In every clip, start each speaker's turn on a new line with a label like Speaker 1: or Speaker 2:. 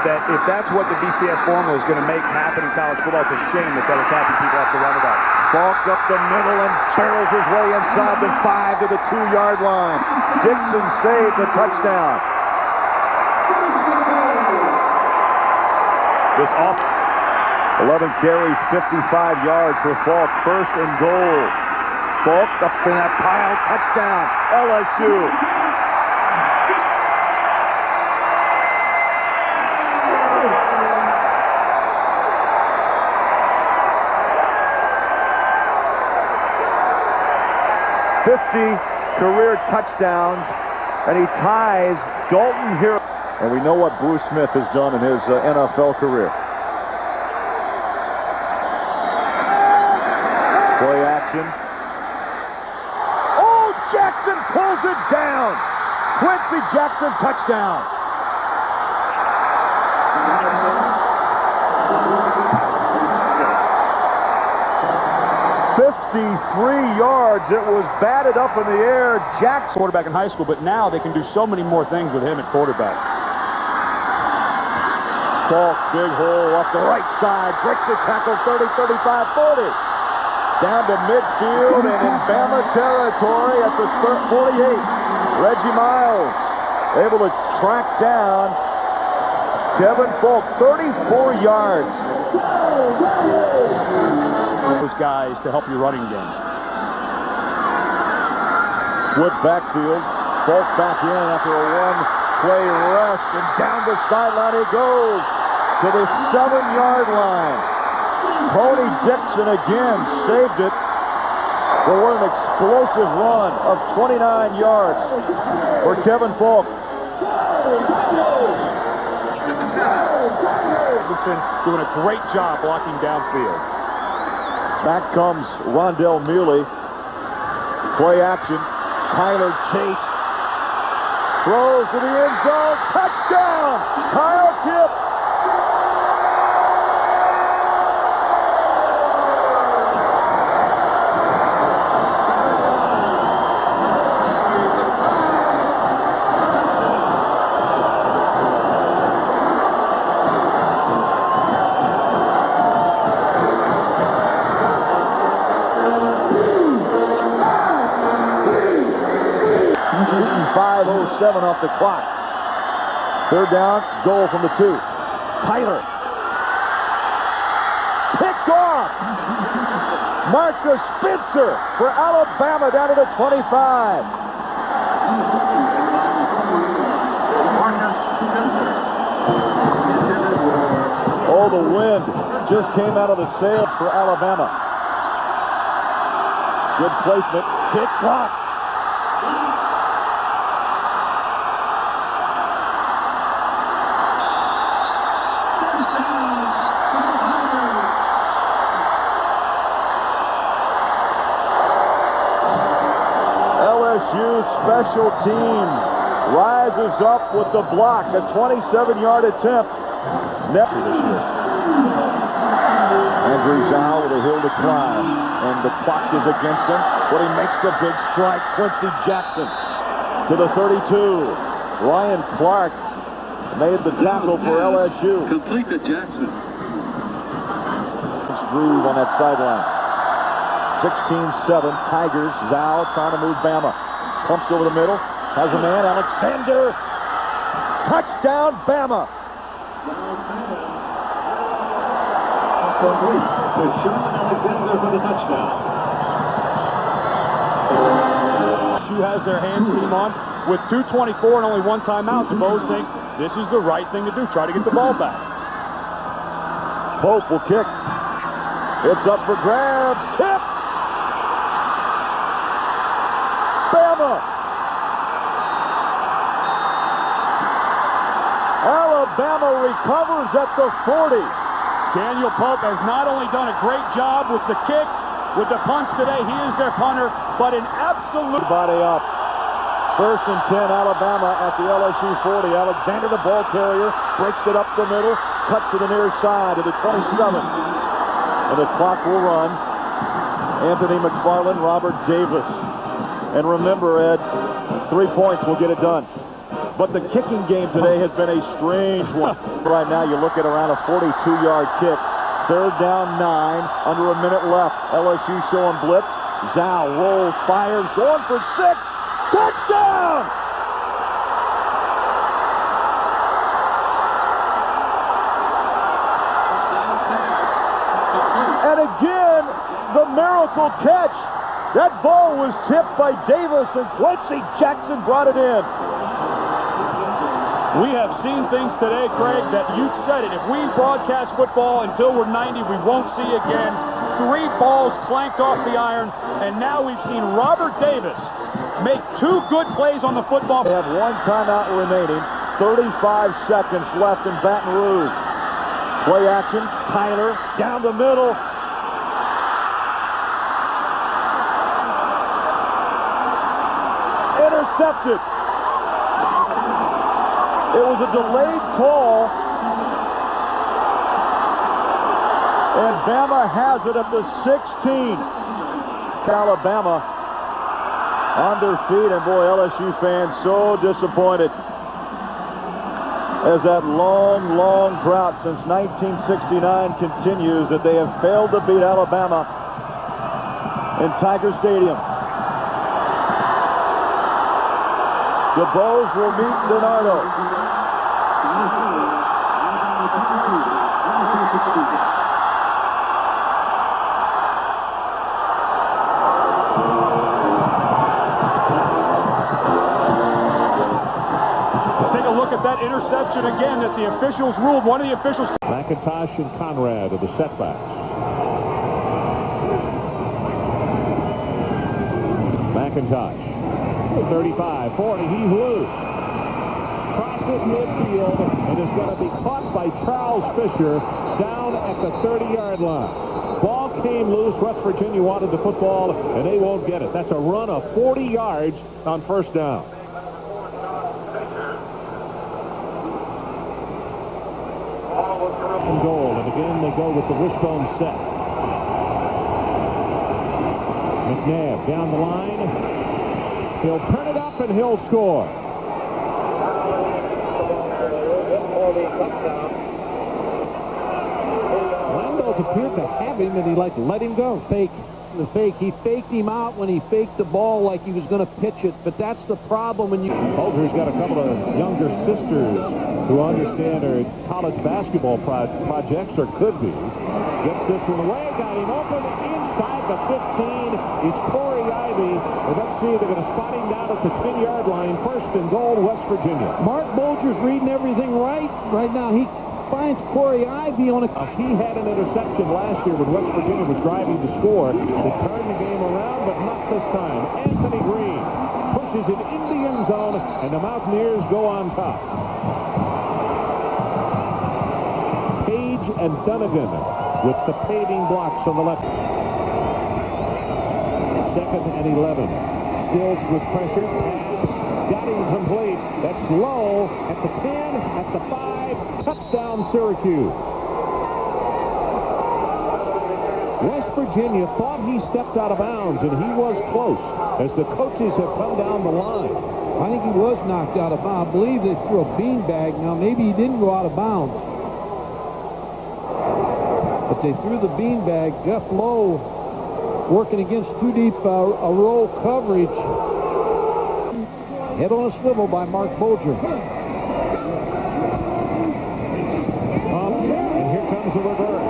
Speaker 1: that if that's what the BCS formula is going to make happen in college football, it's a shame that Dennis Happy people have to run it up.
Speaker 2: Falk up the middle and barrels his way inside the 5 to the 2-yard line. Dixon saved the touchdown.
Speaker 1: This off
Speaker 2: 11 carries, 55 yards for Falk. First and goal. Falk up in that pile. Touchdown. LSU. Career touchdowns, and he ties Dalton Hero. And we know what Bruce Smith has done in his NFL career. Play action. Oh, Jackson pulls it down. Quincy Jackson touchdown. 53 yards. It was batted up in the air. Jackson,
Speaker 1: quarterback in high school, but now they can do so many more things with him at quarterback.
Speaker 2: Falk, big hole off the right side. Breaks the tackle 30, 35, 40. Down to midfield and in Bama territory at the 48. Reggie Miles able to track down Kevin Falk, 34 yards.
Speaker 1: Those guys to help your running game.
Speaker 2: Wood backfield. Falk back in after a one-play rest, and down the sideline he goes to the 7-yard line. Tony Dixon again saved it for what an explosive run of 29 yards for Kevin Falk.
Speaker 1: Dixon doing a great job blocking downfield.
Speaker 2: Back comes Rondell Muley. Play action. Tyler Chase throws to the end zone. Touchdown! Kyle Kipp. Off the clock. Third down, goal from the 2. Tyler. Picked off. Marcus Spencer for Alabama down to the 25. Oh, the wind just came out of the sail for Alabama. Good placement. Kick clock. Special team rises up with the block, a 27-yard attempt. Next this year. Andrew Zhao with a hill to climb, and the clock is against him, but he makes the big strike. Quincy Jackson to the 32. Ryan Clark made the tackle for LSU.
Speaker 3: Complete to Jackson.
Speaker 2: Groove on that sideline. 16-7, Tigers. Zhao trying to move Bama. Pumps over the middle. Has a man, Alexander. Touchdown, Bama.
Speaker 3: Alexander for the touchdown.
Speaker 1: LSU has their hands team on with 2:24 and only one timeout. DeBose thinks this is the right thing to do. Try to get the ball back.
Speaker 2: Pope will kick. It's up for grabs. Tip. Bama. Alabama recovers at the 40.
Speaker 1: Daniel Pope has not only done a great job with the kicks, with the punts today, he is their punter, but an absolute
Speaker 2: body up. First and 10, Alabama at the LSU 40. Alexander, the ball carrier, breaks it up the middle, cuts to the near side of the 27. And the clock will run. Anthony McFarland, Robert Davis. And remember, Ed, 3 points will get it done. but the kicking game today has been a strange one. Right now, you look at around a 42-yard kick. Third down, 9, under a minute left. LSU showing blitz. Zhao rolls, fires, going for 6. Touchdown! And again, the miracle catch. That ball was tipped by Davis, and Quincy Jackson brought it in.
Speaker 1: We have seen things today, Craig, that you said it. If we broadcast football until we're 90, we won't see again. 3 balls clanked off the iron, and now we've seen Robert Davis make 2 good plays on the football.
Speaker 2: They have 1 timeout remaining. 35 seconds left in Baton Rouge. Play action. Tyler down the middle. Intercepted. It was a delayed call. And Bama has it at the 16. Alabama on their feet, and boy, LSU fans so disappointed as that long, long drought since 1969 continues, that they have failed to beat Alabama in Tiger Stadium. The Bows will meet Bernardo.
Speaker 1: That interception again that the officials ruled. One of the officials.
Speaker 4: McIntosh and Conrad are the setbacks. McIntosh, 35, 40, he's loose. Crosses midfield and is going to be caught by Charles Fisher down at the 30-yard line. Ball came loose. West Virginia wanted the football, and they won't get it. That's a run of 40 yards on first down. And goal, and again they go with the wishbone set. McNabb down the line. He'll turn it up and he'll score. Landos appeared to have him, and he let him go. The fake. He faked him out when he faked the ball like he was going to pitch it, but that's the problem when you... Bolger's got a couple of younger sisters who understand her college basketball projects, or could be. Gets this one away, got him open inside the 15. It's Corey Ivy. And let's see, they're going to spot him down at the 10-yard line. First and goal, West Virginia.
Speaker 5: Mark Bolger's reading everything right now. He finds Corey Ivy on a...
Speaker 4: He had an interception last year when West Virginia was driving to score. They turned the game around, but not this time. Anthony Green pushes it in the end zone, and the Mountaineers go on top. Page and Dunnigan with the paving blocks on the left. 2nd and 11. Stills with pressure. Got him complete. That's low at the 10, at the 5. Touchdown, Syracuse. West Virginia thought he stepped out of bounds, and he was close as the coaches have come down the line.
Speaker 5: I think he was knocked out of bounds. I believe they threw a beanbag. Now, maybe he didn't go out of bounds. But they threw the beanbag. Jeff Lowe working against too deep a roll coverage. Head on a swivel by Mark Bolger.
Speaker 4: And here comes the reverse.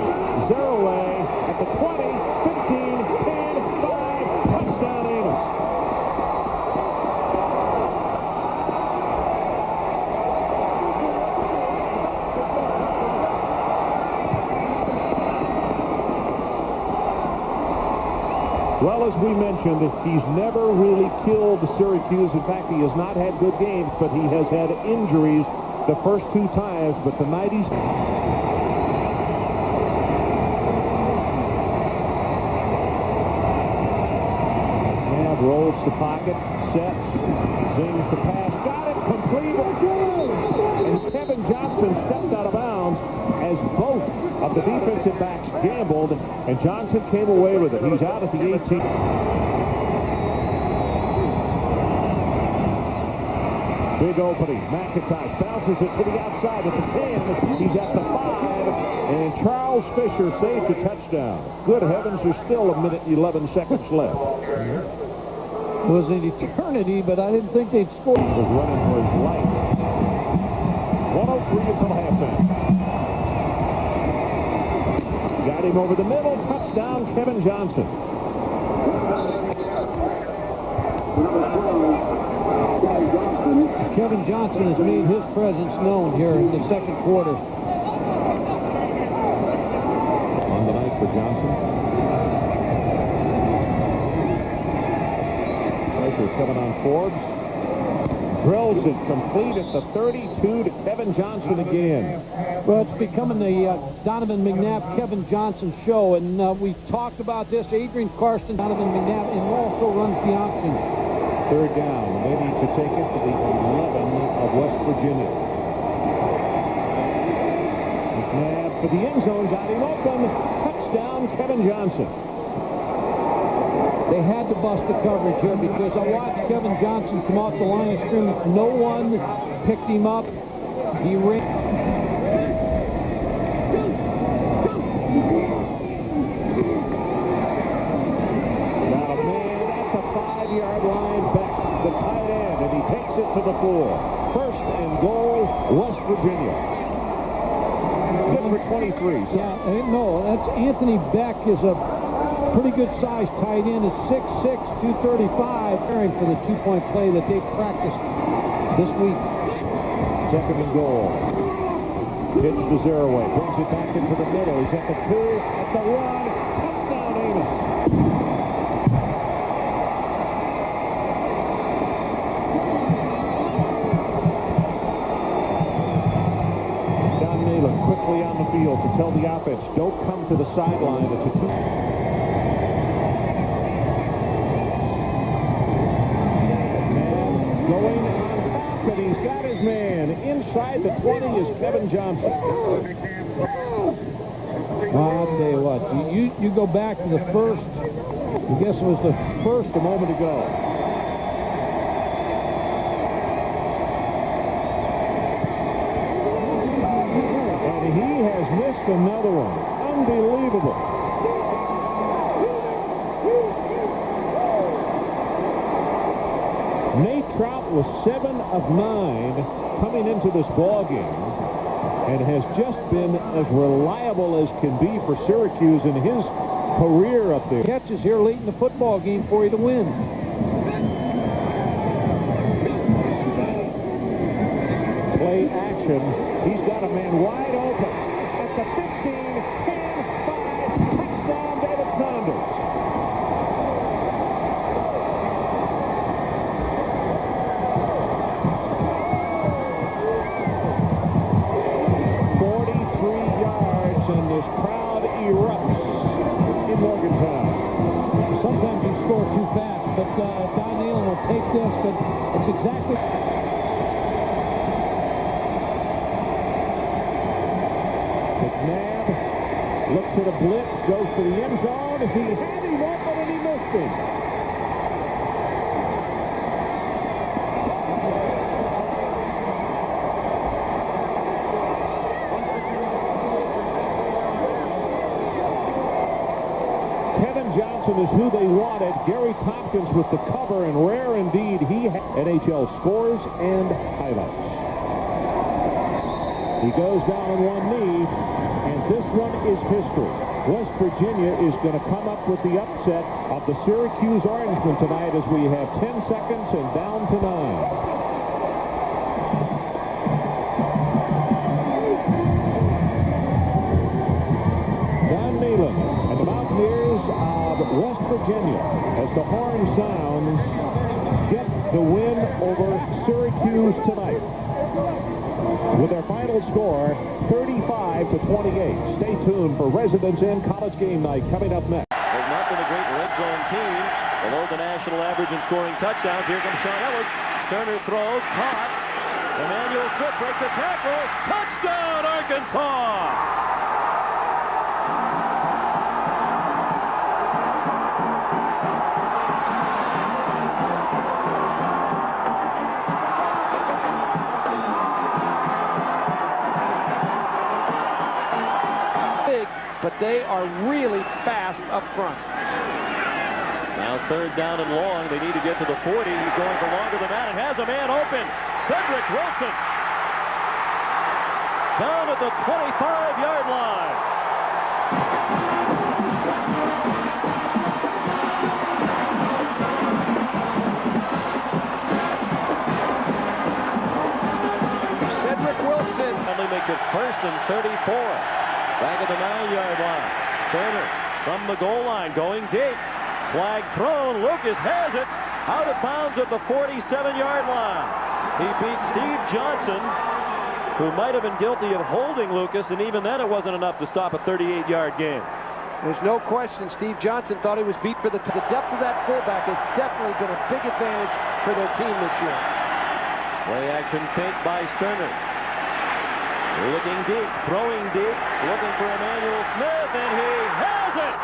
Speaker 4: Zeroway at the 20, 15, 10, 5. Touchdown, Amos. Well, as we mentioned, he's never really killed Syracuse. In fact, he has not had good games, but he has had injuries the first 2 times. But tonight he's... McNabb rolls the pocket, sets, zings the pass, got it, complete. And Kevin Johnson stepped out of bounds as both of the defensive backs gambled, and Johnson came away with it. He's out at the 18. Big opening. McIntosh bounces it to the outside at the 10. He's at the 5. And Charles Fisher saves the touchdown. Good heavens, there's still 1 minute and 11 seconds left.
Speaker 5: It was an eternity, but I didn't think they'd score.
Speaker 4: He was running for his life. 1:03 until halftime. Got him over the middle. Touchdown, Kevin Johnson.
Speaker 5: Kevin Johnson has made his presence known here in the second quarter.
Speaker 4: On the night for Johnson. Pressure coming on Forbes. Drills it complete at the 32 to Kevin Johnson again.
Speaker 5: Well, it's becoming the Donovan McNabb, Kevin Johnson show, and we talked about this. Adrian Karsten, Donovan McNabb, and also runs the option.
Speaker 4: Third down. They need to take it to the 11 of West Virginia. McNabb for the end zone, got him open. Touchdown, Kevin Johnson.
Speaker 5: They had to bust the coverage here because I watched Kevin Johnson come off the line of scrimmage. No one picked him up. He ran.
Speaker 4: Got a man at the 5-yard line, back the tight end, and he takes it to the 4. First and goal, West Virginia. Good for 23.
Speaker 5: Yeah, no, that's Anthony Beck is a pretty good size tight end. It's 6'6", 235. Preparing for the two-point play that they practiced this week.
Speaker 4: Second and goal. Pitch to Zeraway. Brings it back into the middle. He's at the 2, at the 1. Touchdown, Amos. Don Nalen quickly on the field to tell the offense, don't come to the sideline. It's a 2. Going on top, and he's got his man. Inside the 20 is Kevin Johnson.
Speaker 5: Well, I'll tell you what, you go back to the first, I guess it was the first
Speaker 4: A moment ago. And he has missed another one. Unbelievable. Nate Trout was 7 of 9 coming into this ball game and has just been as reliable as can be for Syracuse in his career up there.
Speaker 5: catches here late in the football game for you to win.
Speaker 4: Play action. He's got a man wide open at the 15, 10, 5, touchdown, David Saunders. And this crowd erupts in Morgantown.
Speaker 5: Sometimes you score too fast, but Don Nalen will take this, but it's exactly...
Speaker 4: McNabb looks at a blitz, goes to the end zone. He had him open and he missed him. Johnson is who they wanted. Gary Tompkins with the cover, and rare indeed he had NHL scores and highlights. He goes down on one knee, and this one is history. West Virginia is going to come up with the upset of the Syracuse Orangemen tonight as we have 10 seconds and down to 9. And the Mountaineers of West Virginia, as the horn sounds, get the win over Syracuse tonight. With their final score, 35-28. Stay tuned for Residence Inn College Game Night coming up next.
Speaker 6: They've not been a great red zone team. Below the national average in scoring touchdowns. Here comes Sean Ellis. Sterner throws, caught. Emmanuel Smith breaks the tackle. Touchdown, Arkansas!
Speaker 4: but they are really fast up front.
Speaker 6: Now third down and long. They need to get to the 40. He's going for longer than that and has a man open. Cedric Wilson down at the 25-yard line.
Speaker 4: Cedric Wilson.
Speaker 6: Only makes it first and 34. Back at the 9-yard line. Turner from the goal line going deep. Flag thrown. Lucas has it out of bounds at the 47-yard line. He beat Steve Johnson, who might have been guilty of holding Lucas, and even then it wasn't enough to stop a 38-yard gain.
Speaker 4: There's no question Steve Johnson thought he was beat for the depth of that fullback has definitely been a big advantage for their team this year.
Speaker 6: Play action fake by Sterner. Looking deep, throwing deep, looking for Emmanuel Smith, and he has it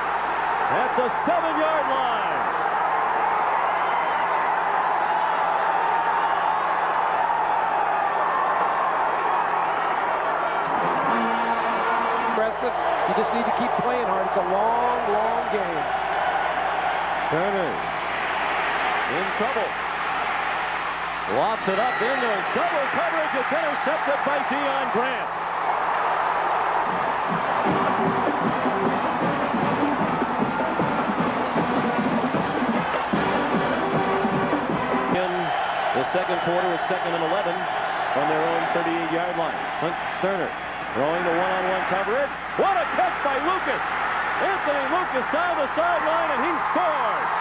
Speaker 6: at the 7-yard line.
Speaker 4: Aggressive. You just need to keep playing hard. It's a long, long game.
Speaker 6: Turner in trouble. Lofts it up into double coverage. It's intercepted by Deion Grant. In the second quarter is 2nd and 11 from their own 38-yard line. Hunt Sterner throwing the one-on-one coverage. What a catch by Lucas! Anthony Lucas down the sideline, and he scores!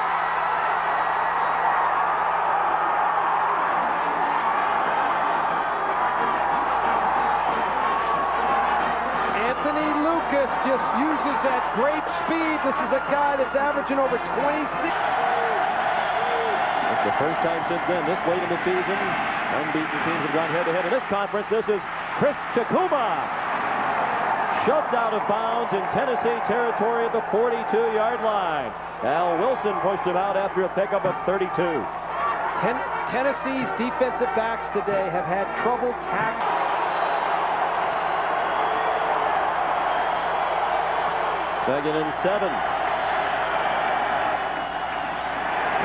Speaker 4: Anthony Lucas just uses that great speed. This is a guy that's averaging over 26.
Speaker 6: It's the first time since then, this late in the season, unbeaten teams have gone head-to-head in this conference. This is Chris Chikuma. Shoved out of bounds in Tennessee territory at the 42-yard line. Al Wilson pushed him out after a pickup of 32.
Speaker 4: Tennessee's defensive backs today have had trouble tackling.
Speaker 6: Second and 7.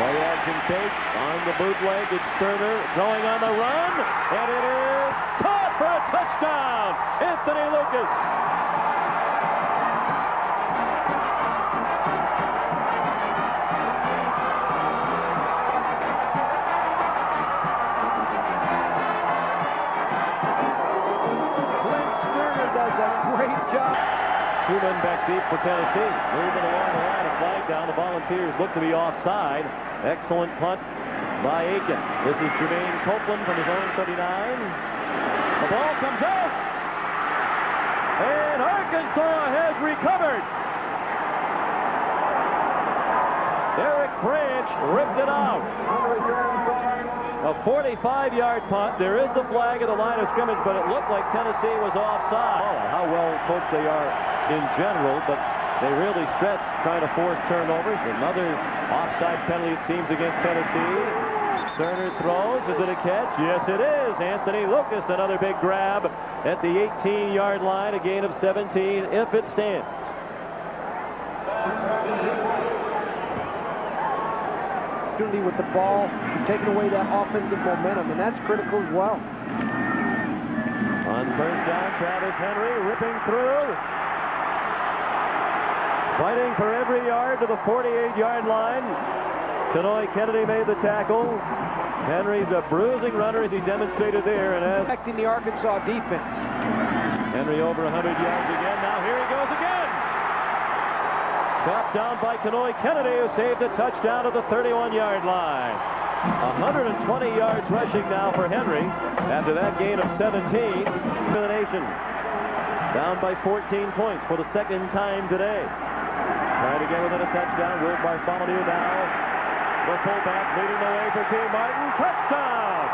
Speaker 6: Play action fake on the bootleg. It's Sterner throwing on the run, and it is caught for a touchdown. Anthony Lucas.
Speaker 4: Clint Sterner does a great job.
Speaker 6: 2 men back deep for Tennessee. Moving along the line, a flag down. The Volunteers look to be offside. Excellent punt by Aiken. This is Jermaine Copeland from his own 39. The ball comes out. And Arkansas has recovered. Eric Branch ripped it out. A 45-yard punt. There is the flag at the line of scrimmage, but it looked like Tennessee was offside. How well coached they are in general, but they really stretch trying to force turnovers. Another offside penalty, it seems, against Tennessee. Sterner throws. Is it a catch? Yes, it is. Anthony Lucas, another big grab at the 18-yard line, a gain of 17 if it stands.
Speaker 4: With the ball, taking away that offensive momentum, and that's critical as well.
Speaker 6: On first down, Travis Henry ripping through. Fighting for every yard to the 48-yard line. Kenoy Kennedy made the tackle. Henry's a bruising runner, as he demonstrated there, and as
Speaker 4: Affecting the Arkansas defense.
Speaker 6: Henry over 100 yards again. Now here he goes again. Chopped down by Kenoy Kennedy, who saved a touchdown at the 31-yard line. 120 yards rushing now for Henry after that gain of 17. For the nation. Down by 14 points for the second time today. Trying to get within a touchdown. Will Bartholomew now. The fullback leading the way for T. Martin. Touchdown!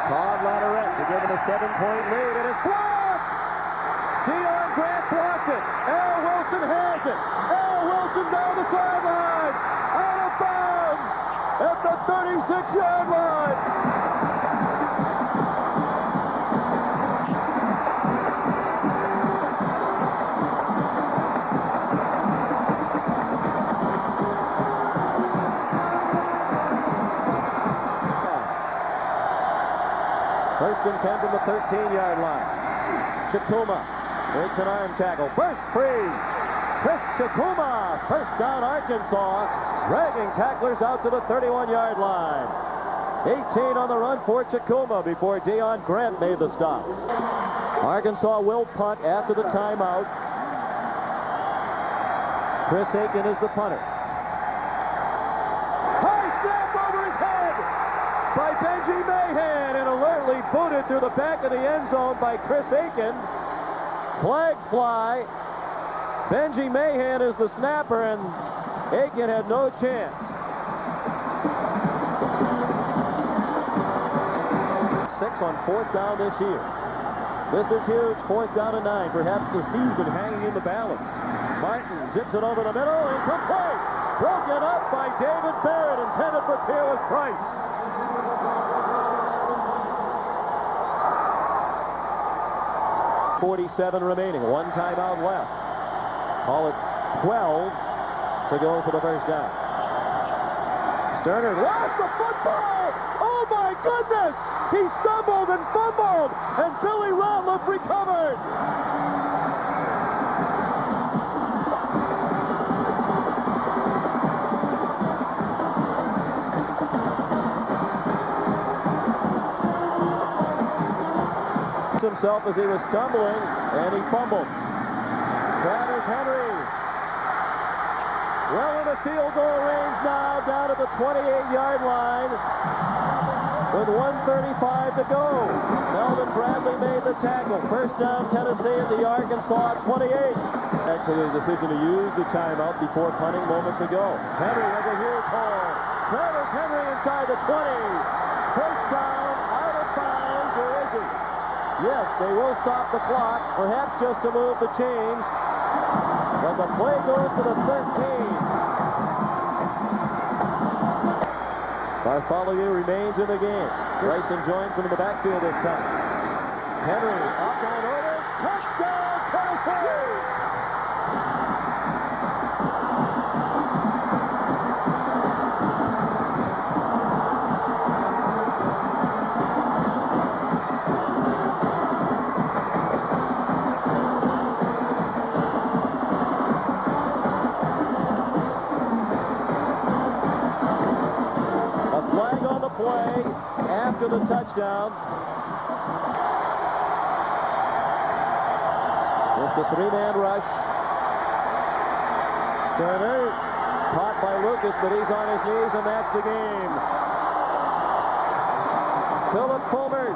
Speaker 4: Todd Latterette to give it a 7-point lead, and it's blocked! Deion Grant
Speaker 2: it. Al Wilson has it. Al Wilson down the sideline. Out of bounds at the 36-yard line. First and 10 from the 13-yard line. Chikuma makes an arm tackle. Burst free. Chris Chikuma. First down Arkansas. Dragging tacklers out to the 31-yard line. 18 on the run for Chikuma before Deion Grant made the stop. Arkansas will punt after the timeout. Chris Aiken is the punter. High snap over his head by Benji Mahan and alertly booted through the back of the end zone by Chris Aiken. Flags fly. Benji Mahan is the snapper, and Aiken had no chance. 6 on 4th down this year. This is huge. 4th down and 9. Perhaps the season hanging in the balance. Martin zips it over the middle. Incomplete. Broken up by David Barrett. Intended for Peerless Price. .47 remaining. One timeout left. Call it 12 to go for the first down. Sterner lost the football. Oh my goodness! He stumbled and fumbled, and Billy Ratliff recovered. Himself as he was stumbling, and he fumbled. Travis Henry well in the field goal range now, down to the 28-yard line with 1:35 to go. Melvin Bradley made the tackle. First down Tennessee at the Arkansas 28. Actually, the decision to use the timeout before punting moments ago. Henry has a huge hole. Travis Henry inside the 20. First down, out of bounds. Where is he? Yes, they will stop the clock, perhaps just to move the chains. But the play goes to the 13. Bartholomew remains in the game. Bryson joins from the backfield this time. Henry up and over. Touchdown, Tennessee! After the touchdown. Just a three-man rush. Sterner caught by Lucas, but he's on his knees, and that's the game. Philip Fulmer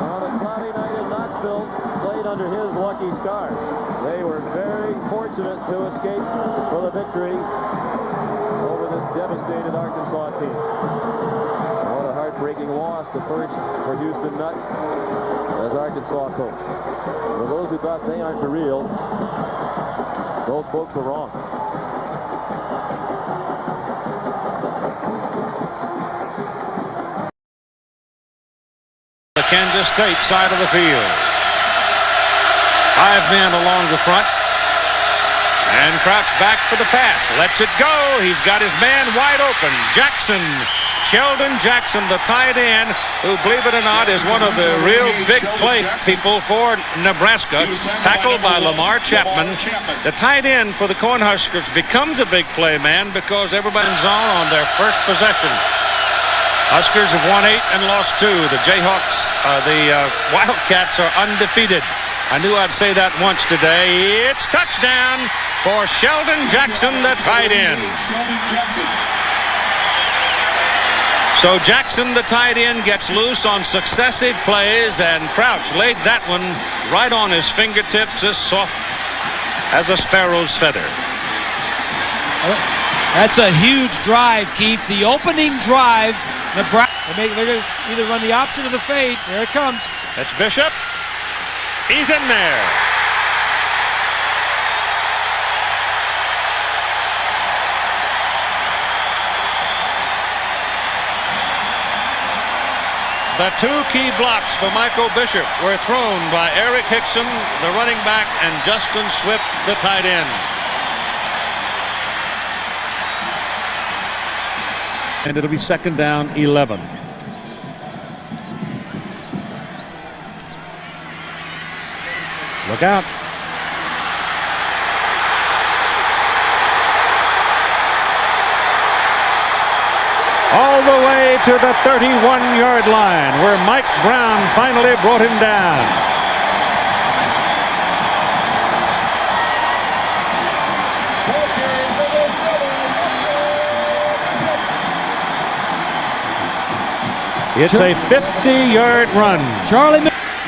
Speaker 2: on a cloudy night in Knoxville played under his lucky stars. They were very fortunate to escape for the victory over this devastated Arkansas team. What a heartbreaking loss, the first for Houston Nutt as Arkansas coach. For those who thought they aren't for real, those folks were wrong.
Speaker 7: The Kansas State side of the field. 5 men along the front. And Crouch back for the pass. Lets it go. He's got his man wide open. Jackson. Sheldon Jackson, the tight end, who, believe it or not, is one of the real big play people for Nebraska. Tackled by Lamar Chapman. The tight end for the Cornhuskers becomes a big play man because everybody's on their first possession. Huskers have won 8 and lost 2. The Jayhawks, the Wildcats are undefeated. I knew I'd say that once today. It's touchdown for Sheldon Jackson, the tight end. So Jackson, the tight end, gets loose on successive plays, and Crouch laid that one right on his fingertips, as soft as a sparrow's feather.
Speaker 8: That's a huge drive, Keith. The opening drive, Nebraska. They're going to either run the option or the fade. There it comes.
Speaker 7: That's Bishop. He's in there. The two key blocks for Michael Bishop were thrown by Eric Hickson, the running back, and Justin Swift, the tight end. And it'll be second down, 11. Look out. All the way to the 31-yard line, where Mike Brown finally brought him down. It's a 50-yard run.
Speaker 8: Charlie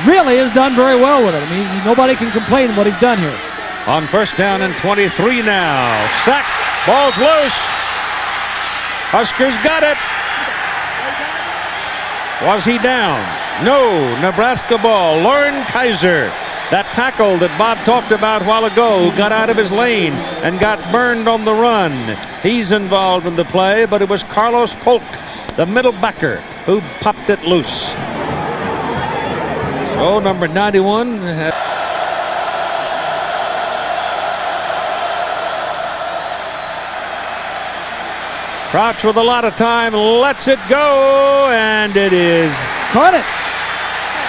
Speaker 8: really has done very well with it. I mean, nobody can complain what he's done here.
Speaker 7: On first down and 23 now. Sack. Ball's loose. Huskers got it. Was he down? No. Nebraska ball. Lauren Kaiser. That tackle that Bob talked about a while ago got out of his lane and got burned on the run. He's involved in the play, but it was Carlos Polk, the middle backer, who popped it loose. So number 91 Crouch with a lot of time, lets it go, and it is
Speaker 8: caught it.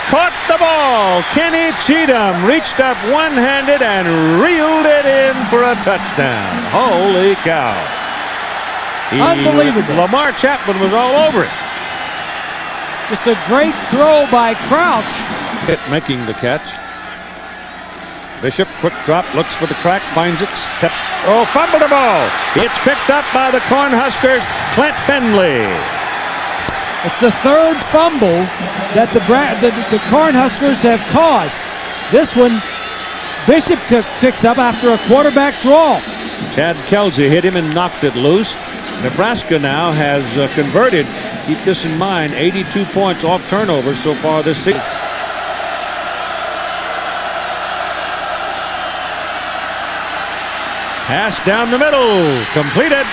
Speaker 7: Caught the ball. Kenny Cheatham reached up one-handed and reeled it in for a touchdown. Holy cow.
Speaker 8: Unbelievable.
Speaker 7: Lamar Chapman was all over it.
Speaker 8: Just a great throw by Crouch.
Speaker 7: Making the catch. Bishop, quick drop, looks for the crack, finds it. Fumbled the ball. It's picked up by the Cornhuskers, Clint Finley.
Speaker 8: It's the third fumble that the Cornhuskers have caused. This one, Bishop picks up after a quarterback draw.
Speaker 7: Chad Kelsey hit him and knocked it loose. Nebraska now has converted, keep this in mind, 82 points off turnovers so far this season. Pass down the middle, completed.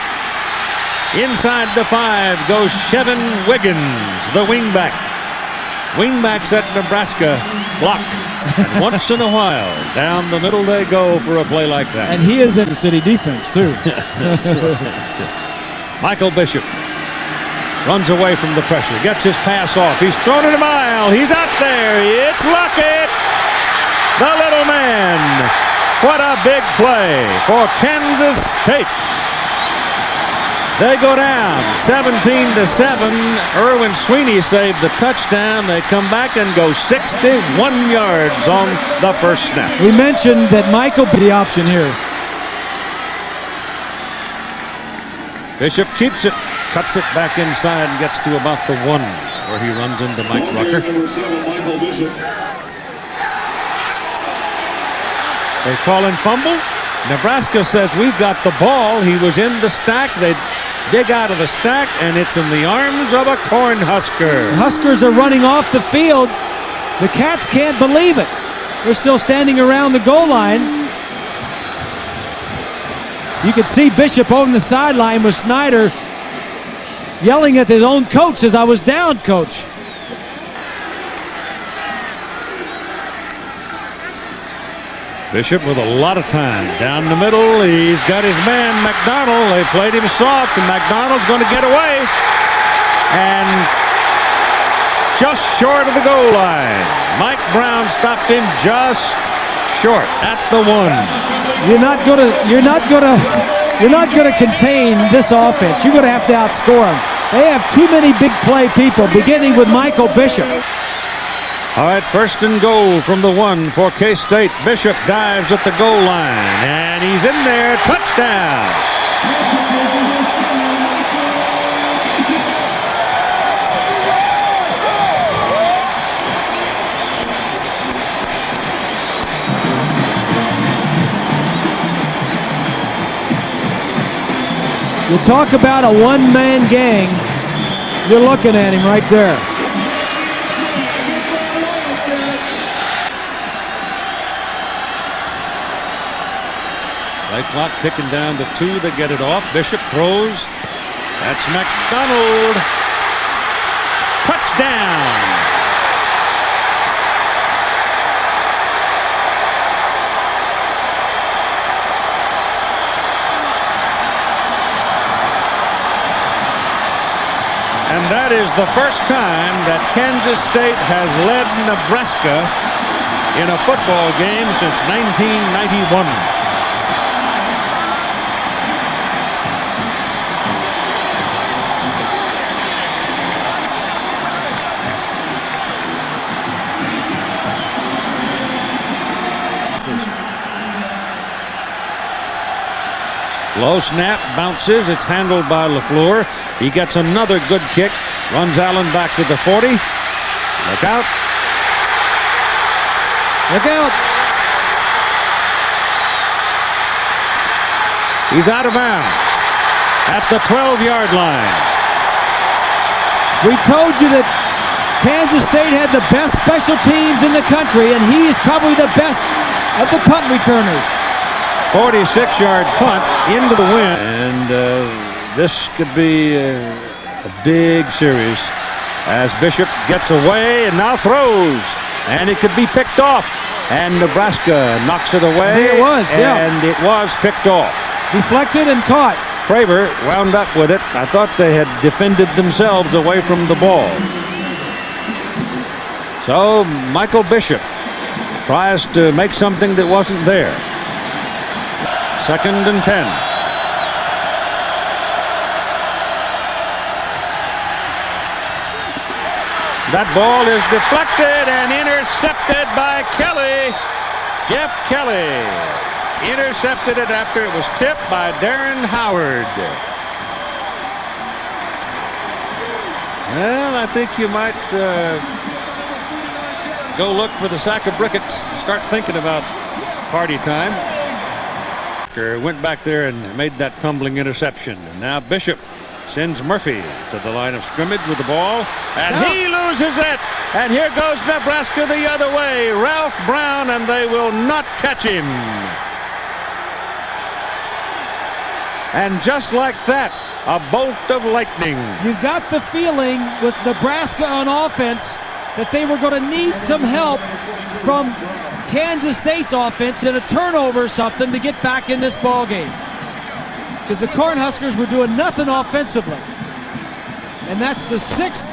Speaker 7: Inside the 5 goes Chevin Wiggins, the wingback. Wingbacks at Nebraska block. And once in a while, down the middle they go for a play like that.
Speaker 8: And he is in the city defense, too.
Speaker 7: That's right. Michael Bishop runs away from the pressure, gets his pass off. He's thrown it a mile. He's out there. It's Luckett, the little man. What a big play for Kansas State. They go down 17-7. Erwin Sweeney saved the touchdown. They come back and go 61 yards on the first snap.
Speaker 8: We mentioned that Michael the option here.
Speaker 7: Bishop keeps it, cuts it back inside and gets to about the 1 where he runs into Mike Rucker. They call in fumble. Nebraska says we've got the ball. He was in the stack. They dig out of the stack, and it's in the arms of a Cornhusker.
Speaker 8: The Huskers are running off the field. The Cats can't believe it. They're still standing around the goal line. You could see Bishop on the sideline with Snyder yelling at his own coach, says, "I was down, coach."
Speaker 7: Bishop with a lot of time down the middle. He's got his man McDonald. They played him soft, and McDonald's going to get away. And just short of the goal line. Mike Brown stopped him just short at the 1.
Speaker 8: You're not gonna contain this offense. You're gonna have to outscore them. They have too many big play people, beginning with Michael Bishop.
Speaker 7: All right, first and goal from the 1 for K-State. Bishop dives at the goal line, and he's in there. Touchdown.
Speaker 8: You talk about a one-man gang. You're looking at him right there.
Speaker 7: Play clock ticking down to 2. They get it off. Bishop throws. That's McDonald. Touchdown. And that is the first time that Kansas State has led Nebraska in a football game since 1991. Low snap, bounces. It's handled by LaFleur. He gets another good kick. Runs Allen back to the 40. Look out.
Speaker 8: Look out.
Speaker 7: He's out of bounds at the 12-yard line.
Speaker 8: We told you that Kansas State had the best special teams in the country, and he is probably the best of the punt returners.
Speaker 7: 46-yard punt into the wind. And this could be a big series as Bishop gets away and now throws. And it could be picked off. And Nebraska knocks it away.
Speaker 8: It was, yeah.
Speaker 7: And it was picked off.
Speaker 8: Deflected and caught.
Speaker 7: Craver wound up with it. I thought they had defended themselves away from the ball. So Michael Bishop tries to make something that wasn't there. 2nd and 10. That ball is deflected and intercepted by Kelly. Jeff Kelly intercepted it after it was tipped by Darren Howard. Well, I think you might go look for the sack of brickets. Start thinking about party time. Went back there and made that tumbling interception. And now Bishop sends Murphy to the line of scrimmage with the ball. And he loses it. And here goes Nebraska the other way. Ralph Brown, and they will not catch him. And just like that, a bolt of lightning.
Speaker 8: You got the feeling with Nebraska on offense that they were going to need some help from Kansas State's offense in a turnover or something to get back in this ball game, because the Cornhuskers were doing nothing offensively. And that's the 6th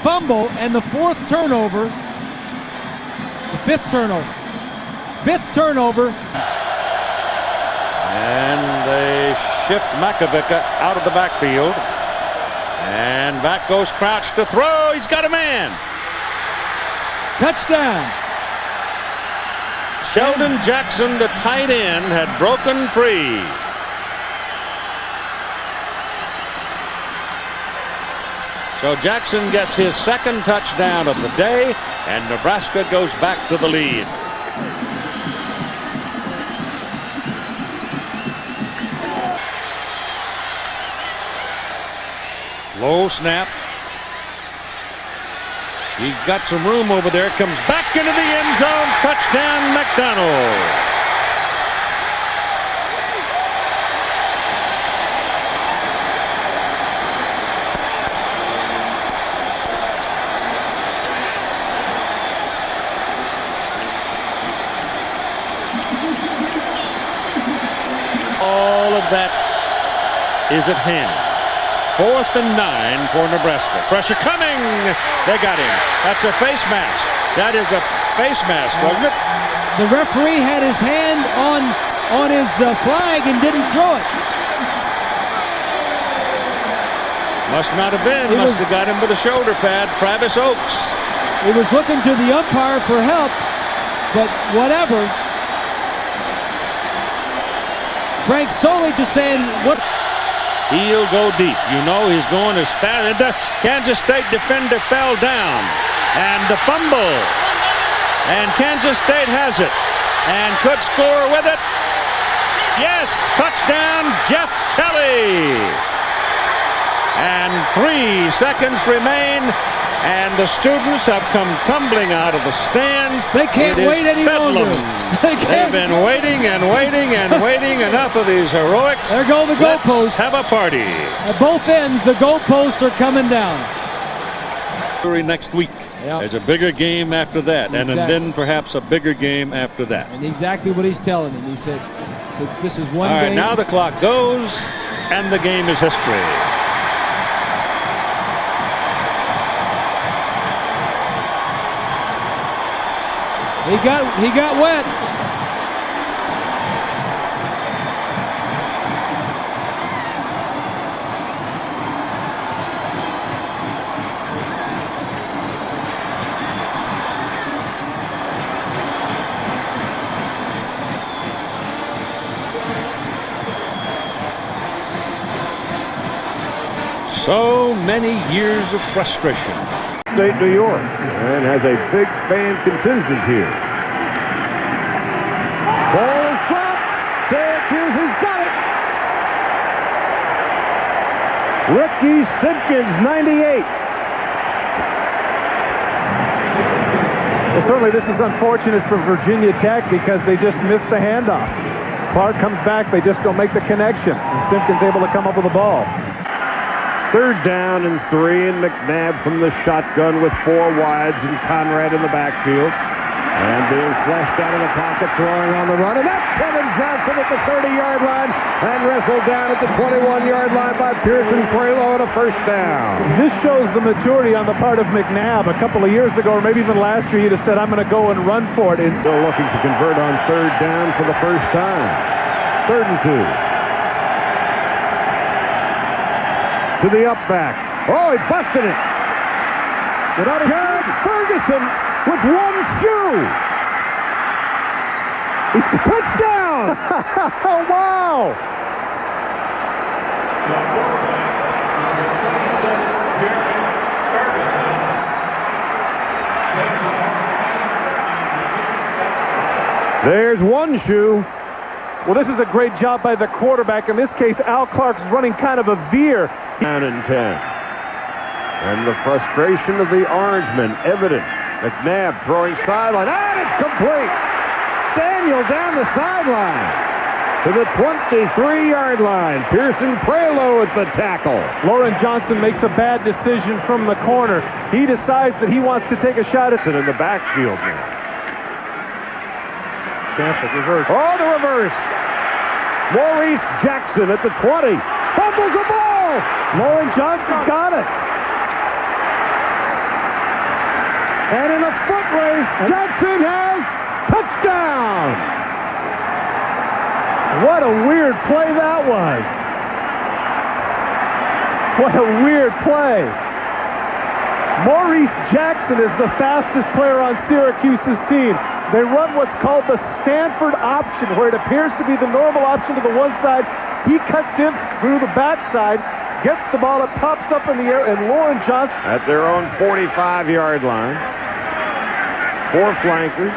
Speaker 8: fumble and the 4th turnover, the 5th turnover. 5th turnover.
Speaker 7: And they shift Makovica out of the backfield. And back goes Crouch to throw. He's got a man.
Speaker 8: Touchdown.
Speaker 7: Sheldon Jackson, the tight end, had broken free. So Jackson gets his 2nd touchdown of the day, and Nebraska goes back to the lead. Low snap. He got some room over there. Comes back into the end zone. Touchdown, McDonald. All of that is at hand. 4th and 9 for Nebraska. Pressure coming. They got him. That's a face mask. That is a face mask, wasn't it?
Speaker 8: The referee had his hand on his flag and didn't throw it.
Speaker 7: Must not have been. Must have got him with a shoulder pad. Travis Oaks.
Speaker 8: He was looking to the umpire for help, but whatever. Frank Soley just saying what.
Speaker 7: He'll go deep. You know he's going as fast. The Kansas State defender fell down. And the fumble. And Kansas State has it. And could score with it. Yes, touchdown, Jeff Kelly. And 3 seconds remain. and the students have come tumbling out of the stands.
Speaker 8: They can't wait any longer.
Speaker 7: They've been waiting and waiting and waiting. Enough of these heroics.
Speaker 8: There go the goalposts.
Speaker 7: Have a party.
Speaker 8: At both ends, the goalposts are coming down.
Speaker 7: Next week.
Speaker 8: Yep.
Speaker 7: There's a bigger game after that,
Speaker 8: Exactly.
Speaker 7: and then perhaps a bigger game after that.
Speaker 8: And exactly what he's telling him. He said, so this is one
Speaker 7: All right,
Speaker 8: game.
Speaker 7: now the clock goes, and the game is history.
Speaker 8: He got wet.
Speaker 7: So many years of frustration.
Speaker 2: State, New York, and has a big fan contingent here. Ball is dropped. Syracuse has got it. Ricky Simpkins, 98.
Speaker 9: Well, certainly this is unfortunate for Virginia Tech because they just missed the handoff. Clark comes back, they just don't make the connection, and Simpkins able to come up with the ball.
Speaker 2: 3rd down and 3, and McNabb from the shotgun with 4 wides and Conrad in the backfield. And being flashed out of the pocket, throwing on the run, and that's Kevin Johnson at the 30-yard line, and wrestled down at the 21-yard line by Pearson Prelo, and a 1st down.
Speaker 9: This shows the maturity on the part of McNabb. A couple of years ago, or maybe even last year, he'd have said, I'm going to go and run for it.
Speaker 2: Still looking to convert on 3rd down for the first time. 3rd and 2. To the up back. Oh, he busted it. Jared Ferguson with one shoe. It's the touchdown.
Speaker 9: Oh, wow.
Speaker 2: There's one shoe.
Speaker 9: Well, this is a great job by the quarterback. In this case, Al Clark's running kind of a veer.
Speaker 2: Down and 10. And the frustration of the Orangemen evident. McNabb throwing sideline. And it's complete. Daniel down the sideline to the 23-yard line. Pearson Prelo at the tackle.
Speaker 9: Lauren Johnson makes a bad decision from the corner. He decides that he wants to take a shot at
Speaker 2: it in the backfield now.
Speaker 9: Stanford reverse.
Speaker 2: Oh, the reverse. Maurice Jackson at the 20. Fumbles the ball.
Speaker 9: Lauren Johnson's got it.
Speaker 2: And in a foot race, Johnson has touchdown.
Speaker 9: What a weird play that was. What a weird play. Maurice Jackson is the fastest player on Syracuse's team. They run what's called the Stanford option, where it appears to be the normal option to the one side. He cuts in through the backside, gets the ball, it pops up in the air, and Lauren Johnson
Speaker 2: at their own 45-yard line. 4 flankers.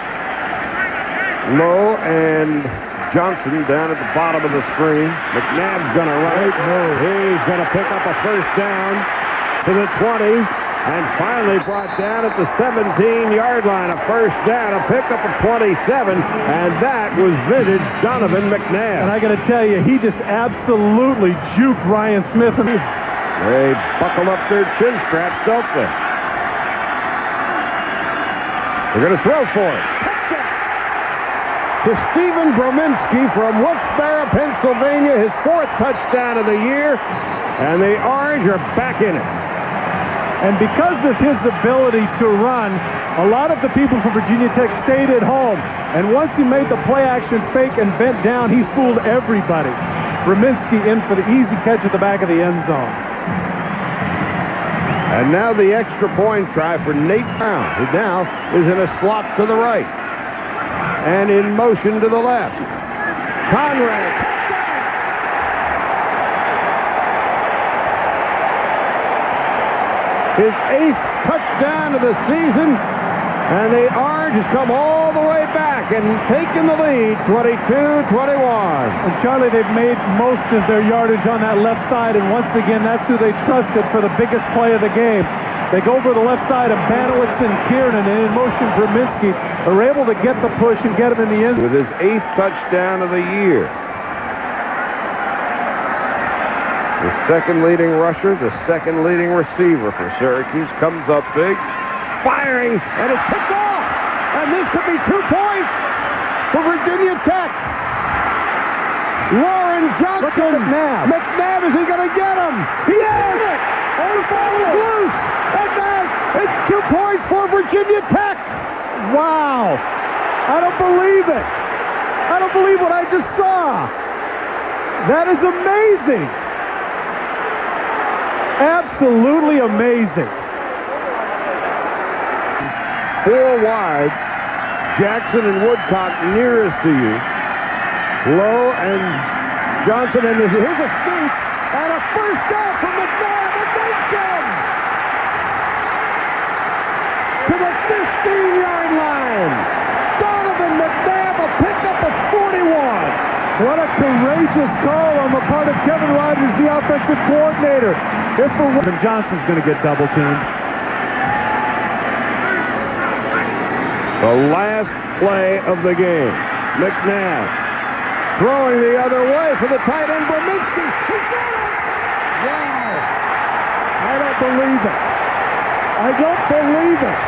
Speaker 2: Lowe and Johnson down at the bottom of the screen. McNabb's going to run it. He's going to pick up a 1st down to the 20. And finally brought down at the 17-yard line. A 1st down, a pickup of 27. And that was vintage Donovan McNabb.
Speaker 9: And I got to tell you, he just absolutely juked Ryan Smith.
Speaker 2: They buckle up their chin straps, don't they? They're going to throw for it. To Stephen Brominski from Wilkes-Barre, Pennsylvania. His 4th touchdown of the year. And the Orange are back in it.
Speaker 9: And because of his ability to run, a lot of the people from Virginia Tech stayed at home. And once he made the play-action fake and bent down, he fooled everybody. Brominski in for the easy catch at the back of the end zone.
Speaker 2: And now the extra point try for Nate Brown, who now is in a slot to the right. And in motion to the left. Conrad. His 8th touchdown of the season, and the Orange has come all the way back and taken the lead, 22-21.
Speaker 9: And Charlie, they've made most of their yardage on that left side, and once again, that's who they trusted for the biggest play of the game. They go over the left side of Banowitz and Kiernan, and in motion Brominski are able to get the push and get him in the end.
Speaker 10: With his 8th touchdown of the year. The second leading rusher, the second leading receiver for Syracuse, comes up big, firing, and it's picked off. And this could be 2 points for Virginia Tech. Lauren Johnson. McNabb, is he going to get him? He is! Oh, the ball is loose! And then it's 2 points for Virginia Tech.
Speaker 9: Wow! I don't believe it. I don't believe what I just saw. That is amazing. Absolutely amazing.
Speaker 10: 4 wide. Jackson and Woodcock nearest to you. Lowe and Johnson, and here's a scoop and a first down from McNabb against to the 15-yard line. Donovan McNabb, a pickup of 41.
Speaker 9: What a courageous call on the part of Kevin Rogers, the offensive coordinator. If for Johnson's going to get double teamed.
Speaker 10: The last play of the game. McNabb throwing the other way for the tight end, Brominski. He got it!
Speaker 9: Wow. I don't believe it. I don't believe it.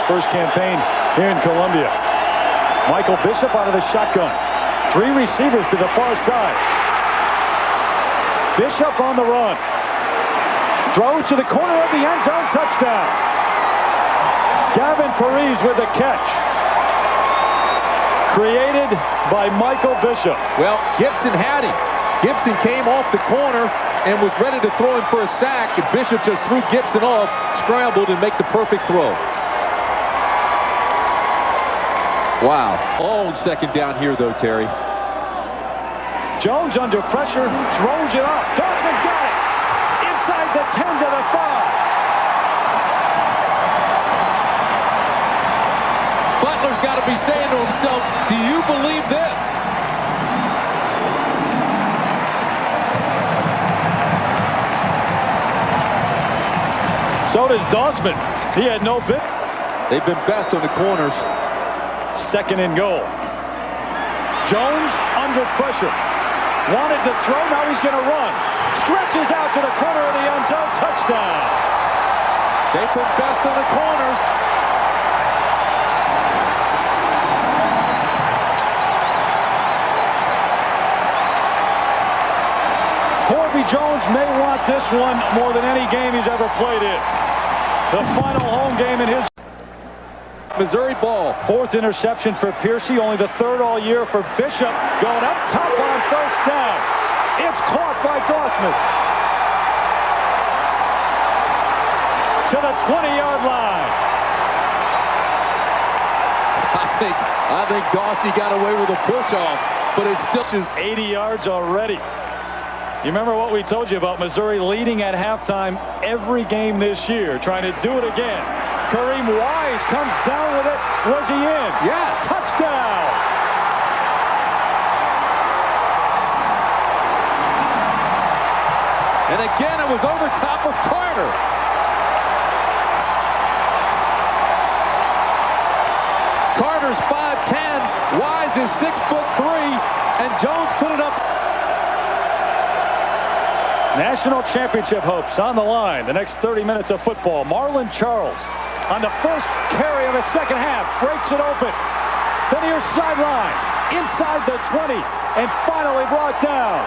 Speaker 1: First campaign here in Columbia. Michael Bishop out of the shotgun. 3 receivers to the far side. Bishop on the run. Throws to the corner of the end zone. Touchdown. Gavin Parise with the catch. Created by Michael Bishop.
Speaker 11: Well, Gibson had him. Gibson came off the corner and was ready to throw him for a sack, and Bishop just threw Gibson off, scrambled, and make the perfect throw. Wow. Oh, second down here, though, Terry.
Speaker 1: Jones under pressure, throws it up. Dorfman's got it. Inside the 10 to the 5.
Speaker 11: Butler's got to be saying to himself, do you believe this?
Speaker 1: So does Dossman. He had no bit.
Speaker 11: They've been best on the corners.
Speaker 1: Second and goal. Jones under pressure. Wanted to throw, now he's going to run. Stretches out to the corner of the end zone. Touchdown.
Speaker 11: They've been best on the corners.
Speaker 1: Corby Jones may want this one more than any game he's ever played in. The final home game in his
Speaker 11: Missouri ball.
Speaker 1: 4th interception for Piercy, only the 3rd all year for Bishop. Going up top on first down. It's caught by Dossman. To the 20-yard line.
Speaker 11: I think Dawsey got away with a push-off, but it's still just
Speaker 1: 80 yards already. You remember what we told you about Missouri leading at halftime every game this year, trying to do it again. Kareem Wise comes down with it. Was he in?
Speaker 11: Yes.
Speaker 1: Touchdown.
Speaker 11: And again, it was over top of Carter. Carter's 5'10", Wise is 6'3", and Jones put it up.
Speaker 1: National championship hopes on the line. The next 30 minutes of football. Marlon Charles on the first carry of the second half breaks it open. The near sideline, inside the 20, and finally brought down.